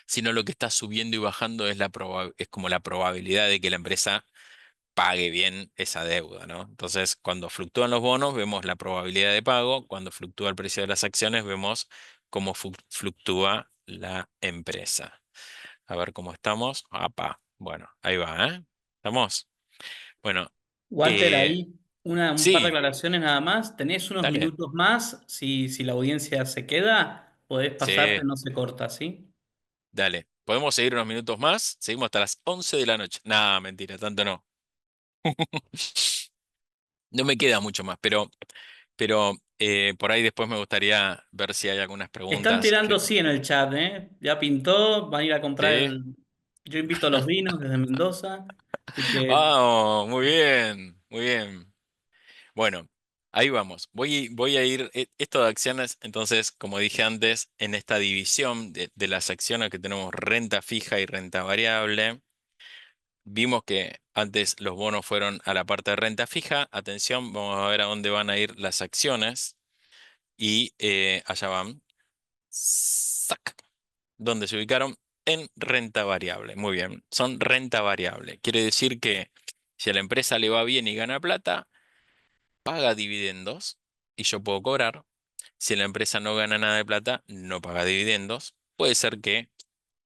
sino lo que está subiendo y bajando es como la probabilidad de que la empresa pague bien esa deuda, ¿no? Entonces, cuando fluctúan los bonos, vemos la probabilidad de pago, cuando fluctúa el precio de las acciones, vemos cómo fluctúa la empresa. A ver cómo estamos. Apa, bueno, ahí va, ¿eh? ¿Estamos? Bueno, Walter, eh, ahí un par de sí, aclaraciones nada más. ¿Tenés unos dale, minutos más? Si la audiencia se queda, podés pasarte, sí, no se corta, ¿sí? dale. ¿Podemos seguir unos minutos más? Seguimos hasta las 11 de la noche. Nah, mentira, tanto no. No me queda mucho más, pero por ahí después me gustaría ver si hay algunas Están preguntas tirando que... sí en el chat, ¿eh? Ya pintó, van a ir a comprar Sí. el... Yo invito a los vinos desde Mendoza, así que Vamos, muy bien, muy bien. Bueno, ahí vamos. Voy a ir, esto de acciones, entonces, como dije antes, en esta división de las acciones que tenemos renta fija y renta variable, vimos que antes los bonos fueron a la parte de renta fija. Atención, vamos a ver a dónde van a ir las acciones y allá van. ¡Sac! ¿Dónde se ubicaron? En renta variable. Muy bien, son renta variable. Quiere decir que si a la empresa le va bien y gana plata, paga dividendos y yo puedo cobrar. Si la empresa no gana nada de plata, no paga dividendos. Puede ser que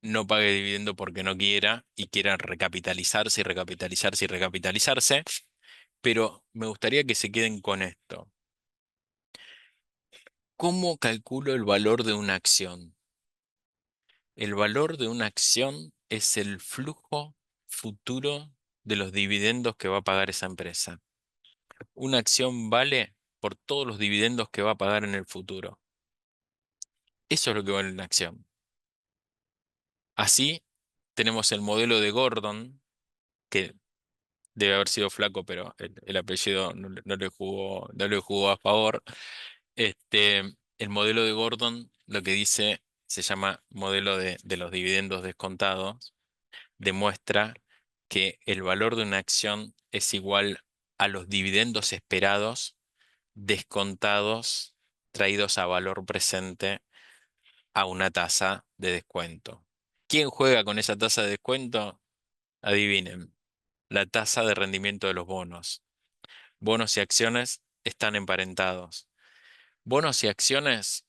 no pague dividendo porque no quiera y quiera recapitalizarse y recapitalizarse y recapitalizarse, pero me gustaría que se queden con esto. ¿Cómo calculo el valor de una acción? El valor de una acción es el flujo futuro de los dividendos que va a pagar esa empresa. Una acción vale por todos los dividendos que va a pagar en el futuro. Eso es lo que vale una acción. Así tenemos el modelo de Gordon, que debe haber sido flaco, pero el apellido no le jugó a favor. El modelo de Gordon lo que dice se llama modelo de los dividendos descontados, demuestra que el valor de una acción es igual a los dividendos esperados descontados, traídos a valor presente a una tasa de descuento. ¿Quién juega con esa tasa de descuento? Adivinen, la tasa de rendimiento de los bonos. Bonos y acciones están emparentados. Bonos y acciones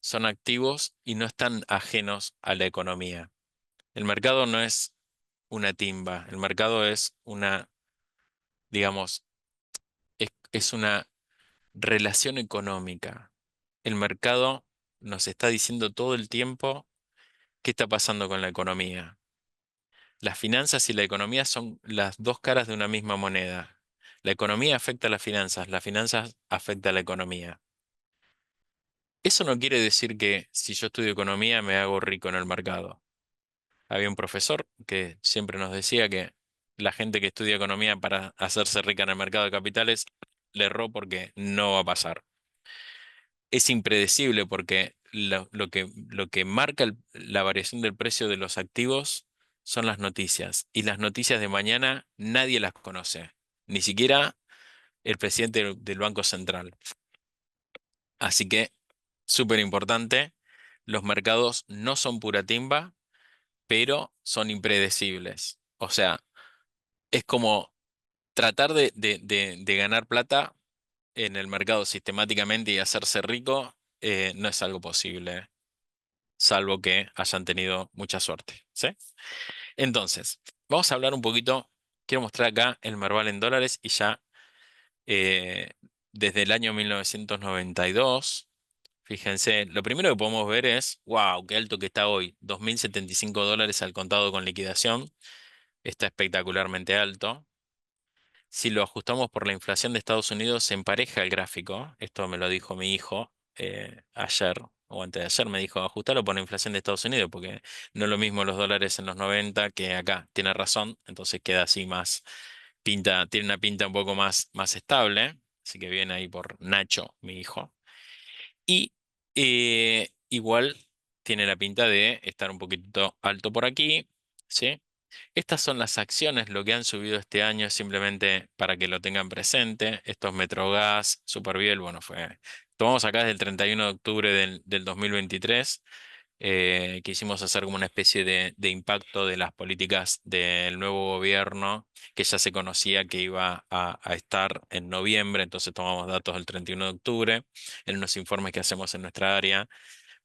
son activos y no están ajenos a la economía. El mercado no es una timba, el mercado es digamos, es una relación económica. el mercado nos está diciendo todo el tiempo qué está pasando con la economía. Las finanzas y la economía son las dos caras de una misma moneda. La economía afecta a las finanzas afecta a la economía. Eso no quiere decir que si yo estudio economía me hago rico en el mercado. Había un profesor que siempre nos decía que la gente que estudia economía para hacerse rica en el mercado de capitales le erró porque no va a pasar. Es impredecible porque lo que marca la variación del precio de los activos son las noticias. Y las noticias de mañana nadie las conoce, ni siquiera el presidente del Banco Central. Así que, súper importante, los mercados no son pura timba, pero son impredecibles. O sea, es como tratar de ganar plata en el mercado sistemáticamente y hacerse rico, no es algo posible, salvo que hayan tenido mucha suerte, ¿sí? Entonces, vamos a hablar un poquito, quiero mostrar acá el Merval en dólares y ya eh, desde el año 1992, fíjense, lo primero que podemos ver es, wow, qué alto que está hoy, $2.075 al contado con liquidación, está espectacularmente alto. Si lo ajustamos por la inflación de Estados Unidos, se empareja el gráfico. Esto me lo dijo mi hijo ayer o antes de ayer. Me dijo, ajustalo por la inflación de Estados Unidos, porque no es lo mismo los dólares en los 90 que acá. Tiene razón, entonces queda así más pinta, tiene una pinta un poco más estable. Así que viene ahí por Nacho, mi hijo. Y igual tiene la pinta de estar un poquito alto por aquí, ¿sí? Estas son las acciones, lo que han subido este año, simplemente para que lo tengan presente. Esto es Metrogas, Superviel, bueno, tomamos acá desde el 31 de octubre del 2023. Quisimos hacer como una especie de impacto de las políticas del nuevo gobierno, que ya se conocía que iba a estar en noviembre, entonces tomamos datos del 31 de octubre en unos informes que hacemos en nuestra área.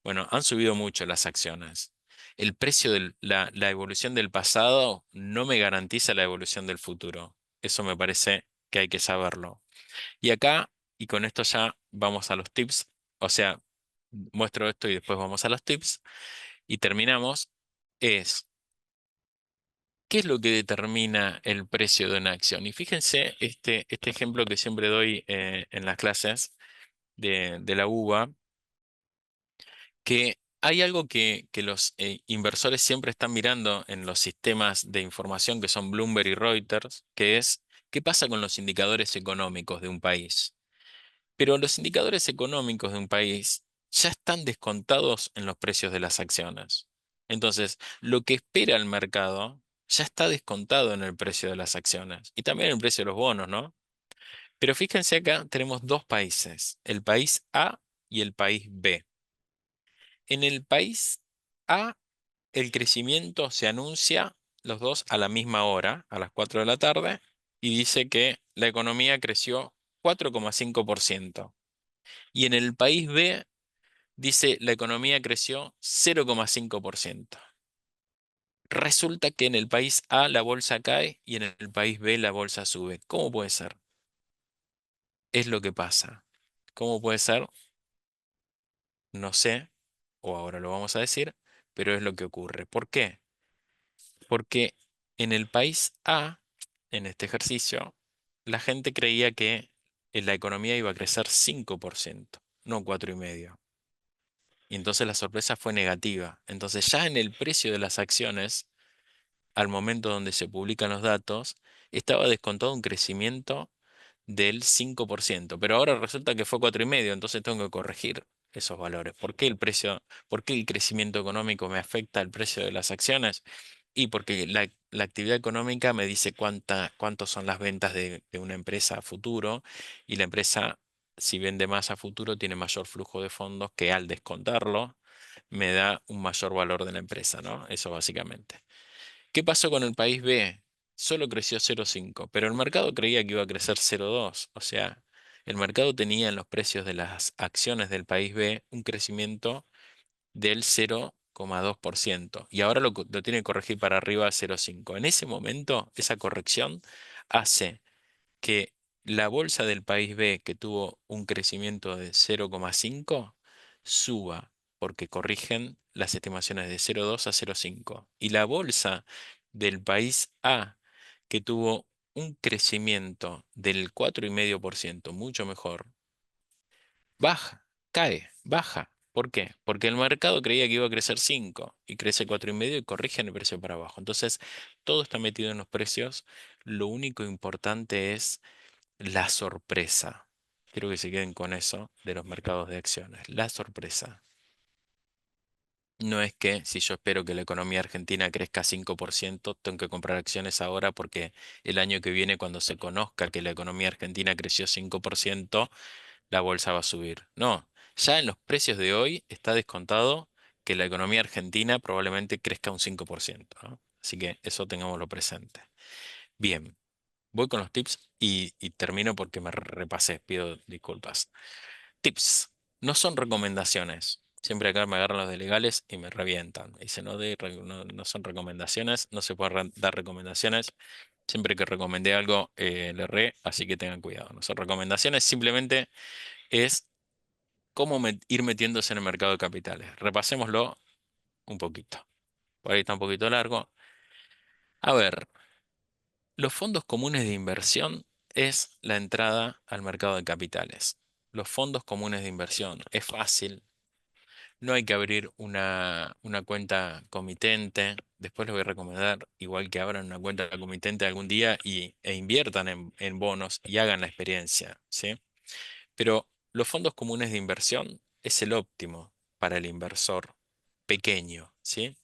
Bueno, han subido mucho las acciones. El precio de la evolución del pasado no me garantiza la evolución del futuro. Eso me parece que hay que saberlo. Y acá, y con esto ya vamos a los tips, o sea, muestro esto y después vamos a los tips y terminamos, es, ¿qué es lo que determina el precio de una acción? Y fíjense este ejemplo que siempre doy en las clases de la UBA, que hay algo que los inversores siempre están mirando en los sistemas de información que son Bloomberg y Reuters, que es qué pasa con los indicadores económicos de un país. Pero los indicadores económicos de un país ya están descontados en los precios de las acciones. Entonces, lo que espera el mercado ya está descontado en el precio de las acciones y también en el precio de los bonos, ¿no? Pero fíjense acá, tenemos dos países, el país A y el país B. En el país A, el crecimiento se anuncia los dos a la misma hora, a las 4 de la tarde, y dice que la economía creció 4,5%. Y en el país B dice la economía creció 0,5%. Resulta que en el país A la bolsa cae y en el país B la bolsa sube. ¿Cómo puede ser? Es lo que pasa. ¿Cómo puede ser? No sé, o ahora lo vamos a decir, pero es lo que ocurre. ¿Por qué? Porque en el país A, en este ejercicio, la gente creía que la economía iba a crecer 5%, no 4,5%. Y entonces la sorpresa fue negativa. Entonces ya en el precio de las acciones, al momento donde se publican los datos, estaba descontado un crecimiento del 5%, pero ahora resulta que fue 4,5%, entonces tengo que corregir esos valores. Por qué el crecimiento económico me afecta al precio de las acciones? Y porque la actividad económica me dice cuántos son las ventas de una empresa a futuro, y la empresa, si vende más a futuro, tiene mayor flujo de fondos que al descontarlo me da un mayor valor de la empresa, ¿no? Eso básicamente. ¿Qué pasó con el país B? Solo creció 0,5, pero el mercado creía que iba a crecer 0,2. O sea, el mercado tenía en los precios de las acciones del país B un crecimiento del 0,2% y ahora lo tiene que corregir para arriba a 0,5. En ese momento, esa corrección hace que la bolsa del país B, que tuvo un crecimiento de 0,5, suba, porque corrigen las estimaciones de 0,2 a 0,5. Y la bolsa del país A, que tuvo un crecimiento del 4,5%, mucho mejor, baja, cae, baja. ¿Por qué? Porque el mercado creía que iba a crecer 5 y crece 4,5 y corrigen el precio para abajo. Entonces, todo está metido en los precios. Lo único importante es la sorpresa. Quiero que se queden con eso de los mercados de acciones. La sorpresa. No es que si yo espero que la economía argentina crezca 5%, tengo que comprar acciones ahora porque el año que viene, cuando se conozca que la economía argentina creció 5%, la bolsa va a subir. No, ya en los precios de hoy está descontado que la economía argentina probablemente crezca un 5%, ¿no? Así que eso tengámoslo presente. Bien, voy con los tips y termino porque me repasé, pido disculpas. Tips, no son recomendaciones. Siempre acá me agarran los de legales y me revientan. Dicen, no son recomendaciones, no se puede dar recomendaciones. Siempre que recomendé algo, le erré, así que tengan cuidado. No son recomendaciones, simplemente es cómo ir metiéndose en el mercado de capitales. Repasémoslo un poquito. Por ahí está un poquito largo. A ver, los fondos comunes de inversión es la entrada al mercado de capitales. Los fondos comunes de inversión es fácil. No hay que abrir una cuenta comitente. Después les voy a recomendar, igual que abran una cuenta comitente algún día e inviertan en bonos y hagan la experiencia, ¿sí? Pero los fondos comunes de inversión es el óptimo para el inversor pequeño, ¿sí?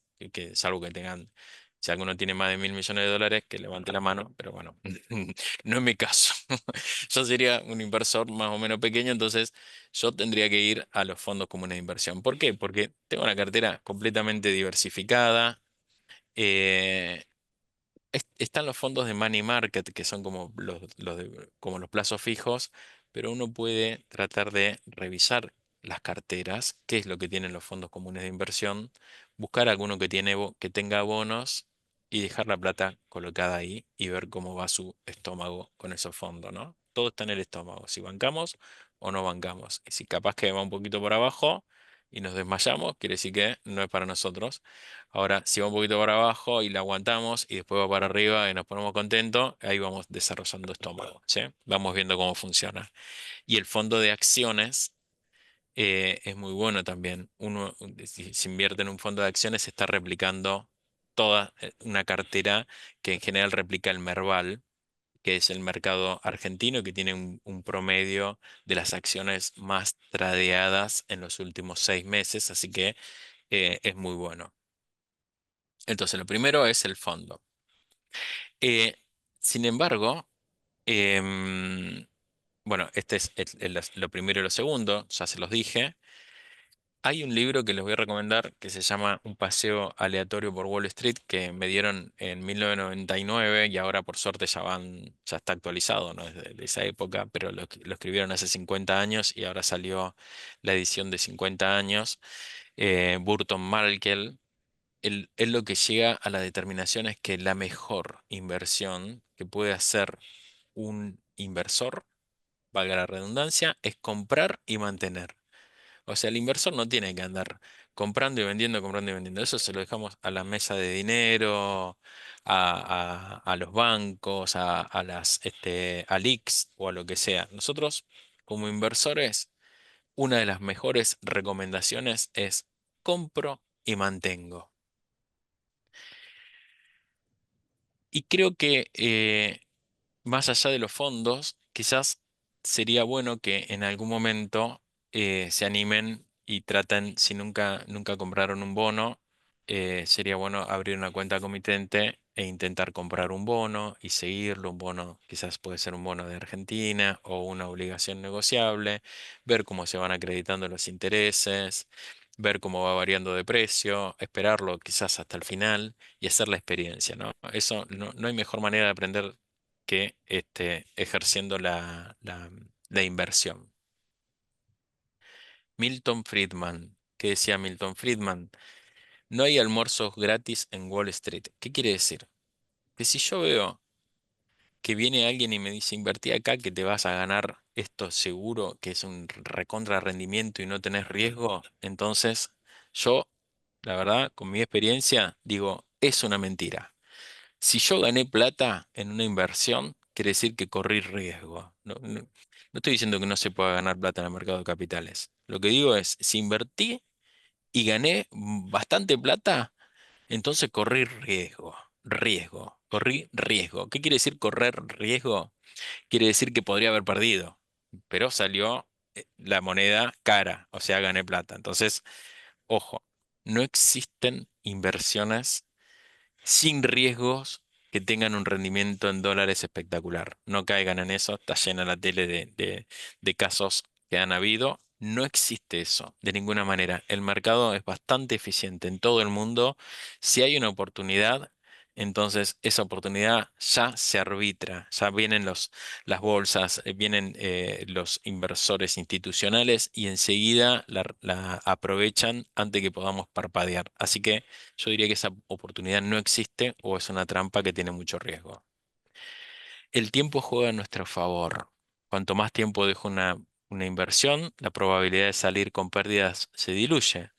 Salvo que tengan, si alguno tiene más de 1.000 millones de dólares, que levante la mano, pero bueno, no es mi caso. Yo sería un inversor más o menos pequeño, entonces yo tendría que ir a los fondos comunes de inversión. ¿Por qué? Porque tengo una cartera completamente diversificada. eh, Están los fondos de money market, que son como como los plazos fijos, pero uno puede tratar de revisar las carteras, qué es lo que tienen los fondos comunes de inversión, buscar alguno que tenga bonos y dejar la plata colocada ahí y ver cómo va su estómago con esos fondos, ¿no? Todo está en el estómago, si bancamos o no bancamos. Y si capaz que va un poquito por abajo y nos desmayamos, quiere decir que no es para nosotros. Ahora, si va un poquito para abajo y la aguantamos y después va para arriba y nos ponemos contentos, ahí vamos desarrollando estómago, ¿sí? Vamos viendo cómo funciona. Y el fondo de acciones es muy bueno también. Uno, si se invierte en un fondo de acciones, está replicando toda una cartera que en general replica el Merval, que es el mercado argentino, que tiene un promedio de las acciones más tradeadas en los últimos 6 meses, así que es muy bueno. Entonces, lo primero es el fondo. Eh, Sin embargo, em, bueno, este es lo primero y lo segundo, ya se los dije. Hay un libro que les voy a recomendar que se llama Un paseo aleatorio por Wall Street, que me dieron en 1999 y ahora por suerte ya está actualizado, ¿no? Desde de esa época, pero lo escribieron hace 50 años y ahora salió la edición de 50 años. Burton Malkiel. Él lo que llega a la determinación es que la mejor inversión que puede hacer un inversor, valga la redundancia, es comprar y mantener. O sea, el inversor no tiene que andar comprando y vendiendo, comprando y vendiendo. Eso se lo dejamos a la mesa de dinero, a los bancos, a las al IX o a lo que sea. Nosotros, como inversores, una de las mejores recomendaciones es compro y mantengo. Y creo que más allá de los fondos, quizás sería bueno que en algún momento se animen y traten, si nunca compraron un bono, sería bueno abrir una cuenta comitente e intentar comprar un bono y seguirlo. Un bono quizás puede ser un bono de Argentina o una obligación negociable, ver cómo se van acreditando los intereses, ver cómo va variando de precio, esperarlo quizás hasta el final y hacer la experiencia, ¿no? Eso no hay mejor manera de aprender que ejerciendo la inversión. Milton Friedman. ¿Qué decía Milton Friedman? No hay almuerzos gratis en Wall Street. ¿Qué quiere decir? Que si yo veo que viene alguien y me dice, invertí acá que te vas a ganar esto seguro que es un recontra rendimiento y no tenés riesgo, entonces yo, la verdad, con mi experiencia, digo, es una mentira. Si yo gané plata en una inversión, quiere decir que corrí riesgo. No estoy diciendo que no se pueda ganar plata en el mercado de capitales. Lo que digo es, si invertí y gané bastante plata, entonces corrí riesgo. Riesgo. Corrí riesgo. ¿Qué quiere decir correr riesgo? Quiere decir que podría haber perdido, pero salió la moneda cara, o sea, gané plata. Entonces, ojo, no existen inversiones sin riesgos que tengan un rendimiento en dólares espectacular. No caigan en eso, está llena la tele de casos que han habido. No existe eso de ninguna manera. El mercado es bastante eficiente en todo el mundo. Si hay una oportunidad, entonces esa oportunidad ya se arbitra, ya vienen las bolsas, vienen los inversores institucionales y enseguida la aprovechan antes que podamos parpadear. Así que yo diría que esa oportunidad no existe o es una trampa que tiene mucho riesgo. El tiempo juega a nuestro favor. Cuanto más tiempo dejo una inversión, la probabilidad de salir con pérdidas se diluye.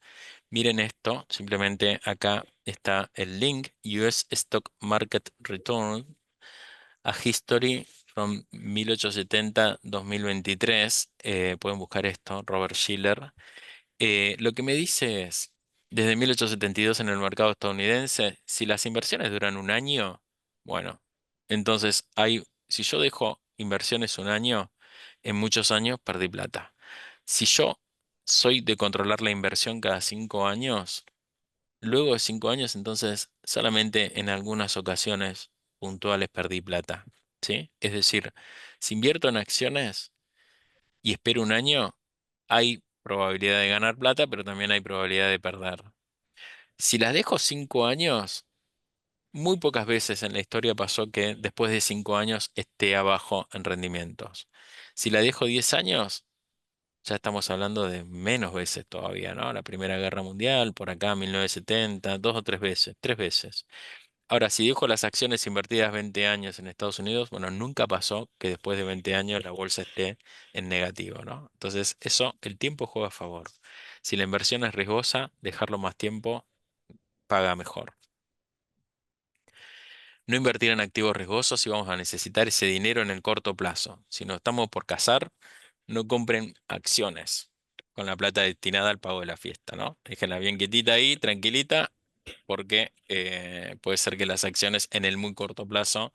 Miren esto, simplemente acá está el link US Stock Market Return a History from 1870-2023. Pueden buscar esto, Robert Shiller. Lo que me dice es, desde 1872 en el mercado estadounidense, si las inversiones duran un año, bueno, entonces si yo dejo inversiones un año, en muchos años perdí plata. Si yo soy de controlar la inversión cada 5 años, luego de 5 años, entonces solamente en algunas ocasiones puntuales perdí plata, ¿sí? Es decir, si invierto en acciones y espero un año, hay probabilidad de ganar plata, pero también hay probabilidad de perder. Si las dejo 5 años, muy pocas veces en la historia pasó que después de 5 años esté abajo en rendimientos. Si la dejo 10 años, ya estamos hablando de menos veces todavía, ¿no? La Primera Guerra Mundial, por acá, 1970, 2 o 3 veces, 3 veces. Ahora, si dejo las acciones invertidas 20 años en Estados Unidos, bueno, nunca pasó que después de 20 años la bolsa esté en negativo, ¿no? Entonces, eso, el tiempo juega a favor. Si la inversión es riesgosa, dejarlo más tiempo paga mejor. No invertir en activos riesgosos si vamos a necesitar ese dinero en el corto plazo. Si nos estamos por casar, no compren acciones con la plata destinada al pago de la fiesta, ¿no? Déjenla bien quietita ahí, tranquilita, porque puede ser que las acciones en el muy corto plazo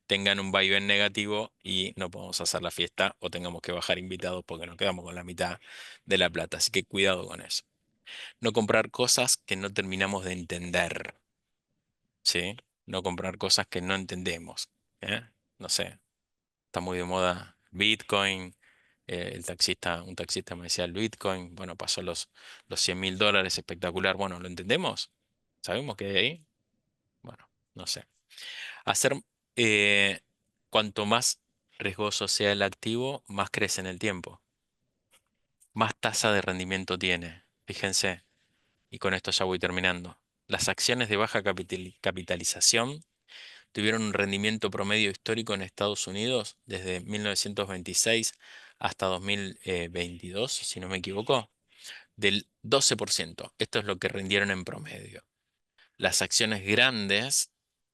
tengan un vaivén negativo y no podamos hacer la fiesta o tengamos que bajar invitados porque nos quedamos con la mitad de la plata. Así que cuidado con eso. No comprar cosas que no terminamos de entender, ¿sí? No comprar cosas que no entendemos, ¿eh? No sé, está muy de moda Bitcoin. Un taxista me decía el Bitcoin, bueno, pasó los $100.000, espectacular. Bueno, ¿lo entendemos? ¿Sabemos qué hay ahí? Bueno, no sé. Hacer, eh, cuanto más riesgoso sea el activo, más crece en el tiempo, más tasa de rendimiento tiene. Fíjense, y con esto ya voy terminando. Las acciones de baja capitalización tuvieron un rendimiento promedio histórico en Estados Unidos desde 1926 hasta 2022, si no me equivoco, del 12%. Esto es lo que rindieron en promedio. Las acciones grandes,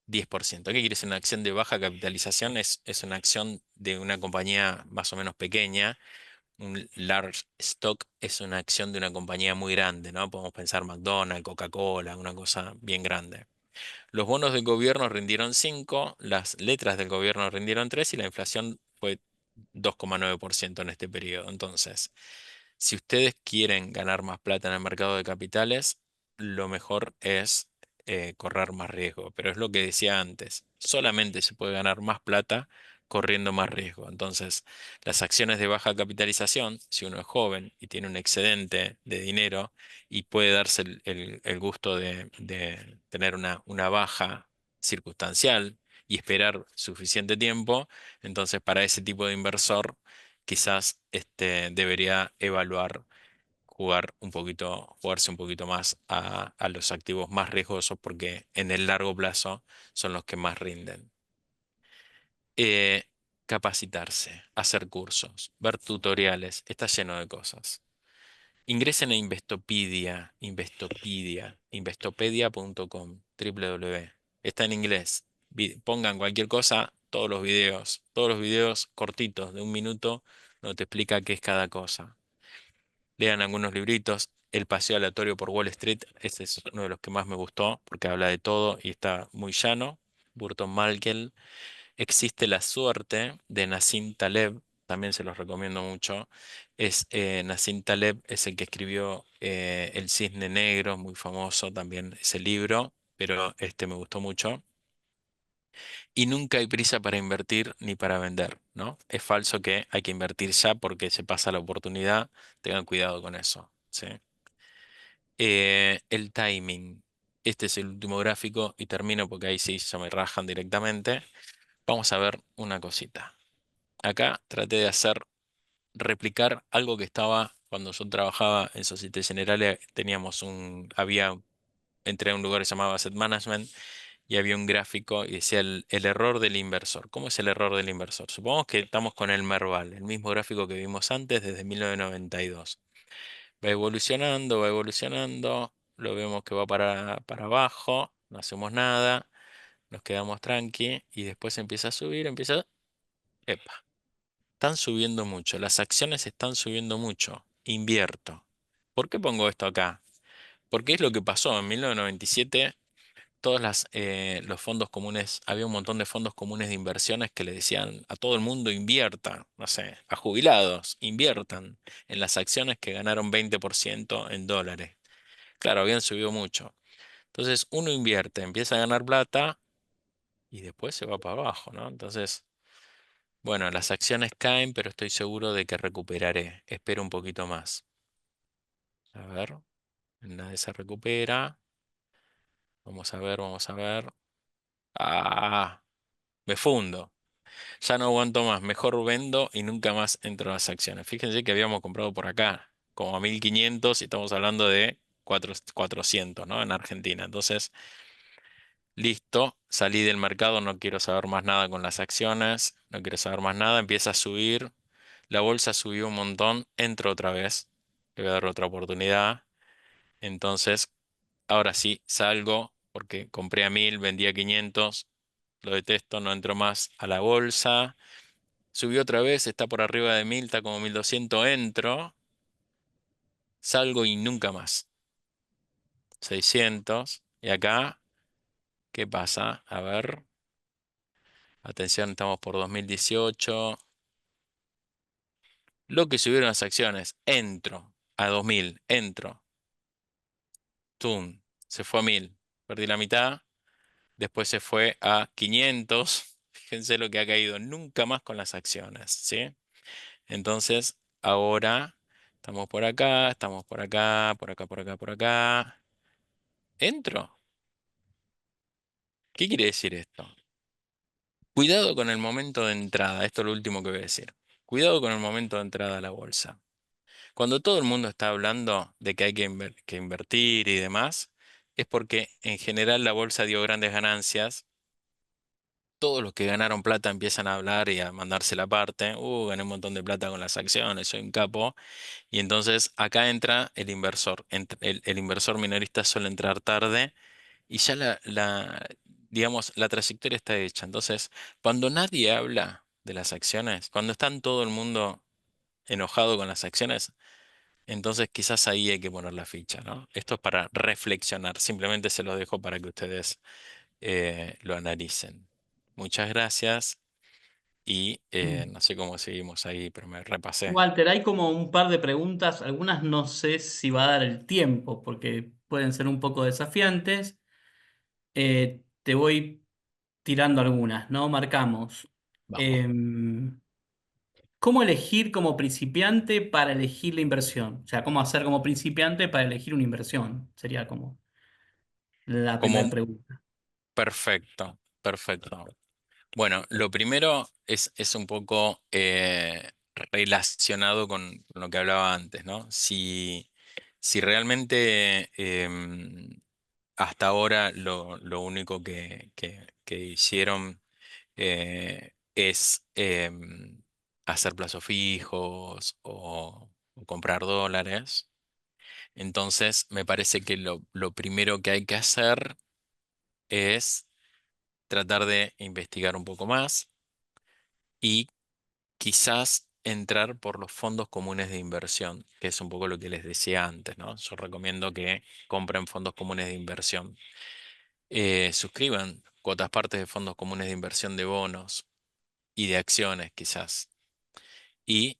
10%. ¿Qué quiere decir una acción de baja capitalización? Es una acción de una compañía más o menos pequeña. Un large stock es una acción de una compañía muy grande, ¿no? Podemos pensar McDonald's, Coca-Cola, una cosa bien grande. Los bonos del gobierno rindieron 5, las letras del gobierno rindieron 3 y la inflación fue 2,9% en este periodo. Entonces, si ustedes quieren ganar más plata en el mercado de capitales, lo mejor es correr más riesgo. Pero es lo que decía antes, solamente se puede ganar más plata corriendo más riesgo. Entonces, las acciones de baja capitalización, si uno es joven y tiene un excedente de dinero y puede darse el gusto de tener una baja circunstancial y esperar suficiente tiempo, entonces para ese tipo de inversor quizás debería evaluar jugarse un poquito más a los activos más riesgosos porque en el largo plazo son los que más rinden. capacitarse, hacer cursos, ver tutoriales, está lleno de cosas. Ingresen a investopedia.com, www. Está en inglés. Pongan cualquier cosa, todos los videos cortitos de un minuto, donde te explica qué es cada cosa. Lean algunos libritos. El paseo aleatorio por Wall Street, este es uno de los que más me gustó, porque habla de todo y está muy llano. Burton Malkiel. Existe la suerte de Nassim Taleb, también se los recomiendo mucho. Nassim Taleb es el que escribió El Cisne Negro, muy famoso también ese libro, pero este me gustó mucho. Y nunca hay prisa para invertir ni para vender, ¿no? Es falso que hay que invertir ya porque se pasa la oportunidad. Tengan cuidado con eso, ¿sí? El timing. Este es el último gráfico y termino porque ahí sí ya me rajan directamente. Vamos a ver una cosita. Acá traté de replicar algo que estaba cuando yo trabajaba en Societe Generale, entré a un lugar que se llamaba Asset Management y había un gráfico y decía el error del inversor. ¿Cómo es el error del inversor? Supongamos que estamos con el Merval, el mismo gráfico que vimos antes desde 1992. Va evolucionando, lo vemos que va para abajo, no hacemos nada, nos quedamos tranqui y después empieza a subir, epa. Están subiendo mucho, las acciones están subiendo mucho. Invierto. ¿Por qué pongo esto acá? Porque es lo que pasó en 1997. Los fondos comunes, había un montón de fondos comunes de inversiones que le decían a todo el mundo invierta, no sé, a jubilados, inviertan en las acciones que ganaron 20% en dólares. Claro, habían subido mucho. Entonces uno invierte, empieza a ganar plata y después se va para abajo, ¿no? Entonces, bueno, las acciones caen, pero estoy seguro de que recuperaré. Espero un poquito más. A ver, nadie se recupera. Vamos a ver, vamos a ver. Ah, me fundo. Ya no aguanto más. Mejor vendo y nunca más entro a las acciones. Fíjense que habíamos comprado por acá como a 1500 y estamos hablando de 400, ¿no? En Argentina. Entonces, listo, salí del mercado, no quiero saber más nada con las acciones, no quiero saber más nada, empieza a subir. La bolsa subió un montón, entro otra vez, le voy a dar otra oportunidad. Entonces, ahora sí, salgo porque compré a 1000, vendí a 500, lo detesto, no entro más a la bolsa. Subió otra vez, está por arriba de 1000, está como 1200, entro, salgo y nunca más. 600, y acá, ¿qué pasa? A ver, atención, estamos por 2018. Lo que subieron las acciones, entro a 2000, entro, tum, se fue a 1000, perdí la mitad. Después se fue a 500. Fíjense lo que ha caído. Nunca más con las acciones, ¿sí? Entonces, ahora estamos por acá, estamos por acá, por acá, por acá, por acá. ¿Entro? ¿Qué quiere decir esto? Cuidado con el momento de entrada. Esto es lo último que voy a decir. Cuidado con el momento de entrada a la bolsa. Cuando todo el mundo está hablando de que hay que invertir y demás, es porque en general la bolsa dio grandes ganancias. Todos los que ganaron plata empiezan a hablar y a mandarse la parte. Gané un montón de plata con las acciones, soy un capo. Y entonces acá entra el inversor. El inversor minorista suele entrar tarde y ya digamos, la trayectoria está hecha. Entonces, cuando nadie habla de las acciones, cuando están todo el mundo enojado con las acciones, entonces quizás ahí hay que poner la ficha, ¿no? Esto es para reflexionar. Simplemente se lo dejo para que ustedes lo analicen. Muchas gracias. Y no sé cómo seguimos ahí, pero me repasé. Walter, hay como un par de preguntas, algunas no sé si va a dar el tiempo, porque pueden ser un poco desafiantes. Te voy tirando algunas, ¿no? Marcamos. Vamos. Em, ¿Cómo elegir como principiante para elegir la inversión? O sea, ¿cómo hacer como principiante para elegir una inversión? Sería como la primera Como pregunta. perfecto, perfecto. Bueno, lo primero es un poco relacionado con lo que hablaba antes, ¿no? Si realmente hasta ahora lo único que hicieron es hacer plazos fijos o comprar dólares. Entonces, me parece que lo primero que hay que hacer es tratar de investigar un poco más y quizás entrar por los fondos comunes de inversión, que es un poco lo que les decía antes, ¿no? Yo recomiendo que compren fondos comunes de inversión. Suscriban cuotas partes de fondos comunes de inversión de bonos y de acciones, quizás. Y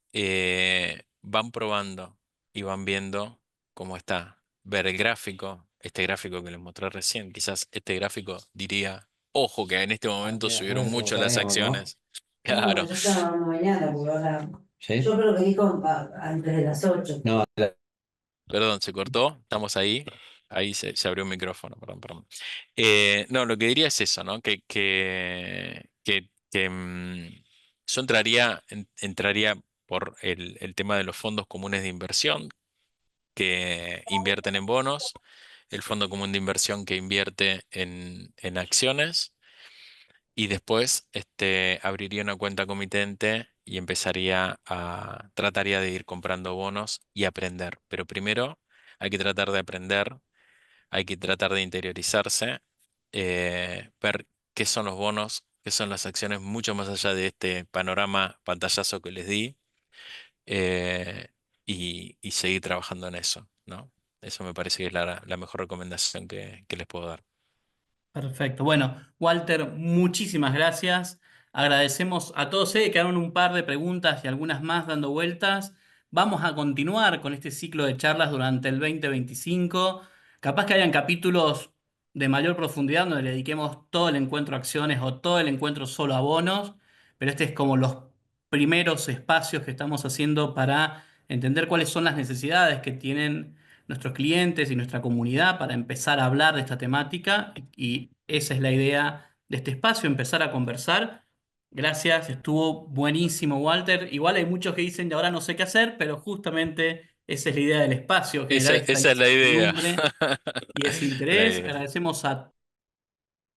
van probando y van viendo cómo está. Ver el gráfico, este gráfico que les mostré recién, quizás este gráfico diría, ojo, que en este Ah, momento mira, subieron ¿sabes cómo mucho las sabíamos, no? acciones. No, Claro. yo estaba hablando mañana, porque ahora. ¿Sí? Yo creo que dijo antes de las 8. No, Perdón, se cortó, estamos ahí. Ahí se abrió un micrófono, perdón, perdón. No, lo que diría es eso, ¿no? Yo entraría por el tema de los fondos comunes de inversión que invierten en bonos, el fondo común de inversión que invierte en acciones y después abriría una cuenta comitente y trataría de ir comprando bonos y aprender. Pero primero hay que tratar de aprender, hay que tratar de interiorizarse, ver qué son los bonos, qué son las acciones, mucho más allá de este panorama pantallazo que les di, eh, y seguir trabajando en eso, ¿no? Eso me parece que es la mejor recomendación que les puedo dar. Perfecto. Bueno, Walter, muchísimas gracias. Agradecemos a todos. Sé que quedaron un par de preguntas y algunas más dando vueltas. Vamos a continuar con este ciclo de charlas durante el 2025. Capaz que hayan capítulos de mayor profundidad donde le dediquemos todo el encuentro a acciones o todo el encuentro solo a bonos, pero este es como los primeros espacios que estamos haciendo para entender cuáles son las necesidades que tienen nuestros clientes y nuestra comunidad para empezar a hablar de esta temática y esa es la idea de este espacio, empezar a conversar. Gracias, estuvo buenísimo, Walter. Igual hay muchos que dicen, ahora no sé qué hacer, pero justamente esa es la idea del espacio, generar esta Esa es la idea. incertidumbre y ese La interés. idea. Agradecemos a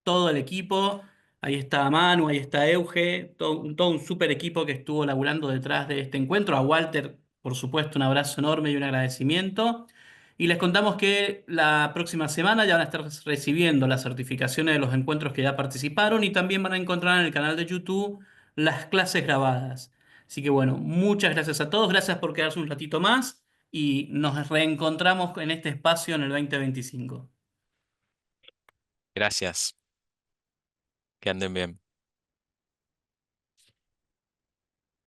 todo el equipo. Ahí está Manu, ahí está Euge, todo un súper equipo que estuvo laburando detrás de este encuentro. A Walter, por supuesto, un abrazo enorme y un agradecimiento. Y les contamos que la próxima semana ya van a estar recibiendo las certificaciones de los encuentros que ya participaron y también van a encontrar en el canal de YouTube las clases grabadas. Así que bueno, muchas gracias a todos, gracias por quedarse un ratito más y nos reencontramos en este espacio en el 2025. Gracias. Que anden bien.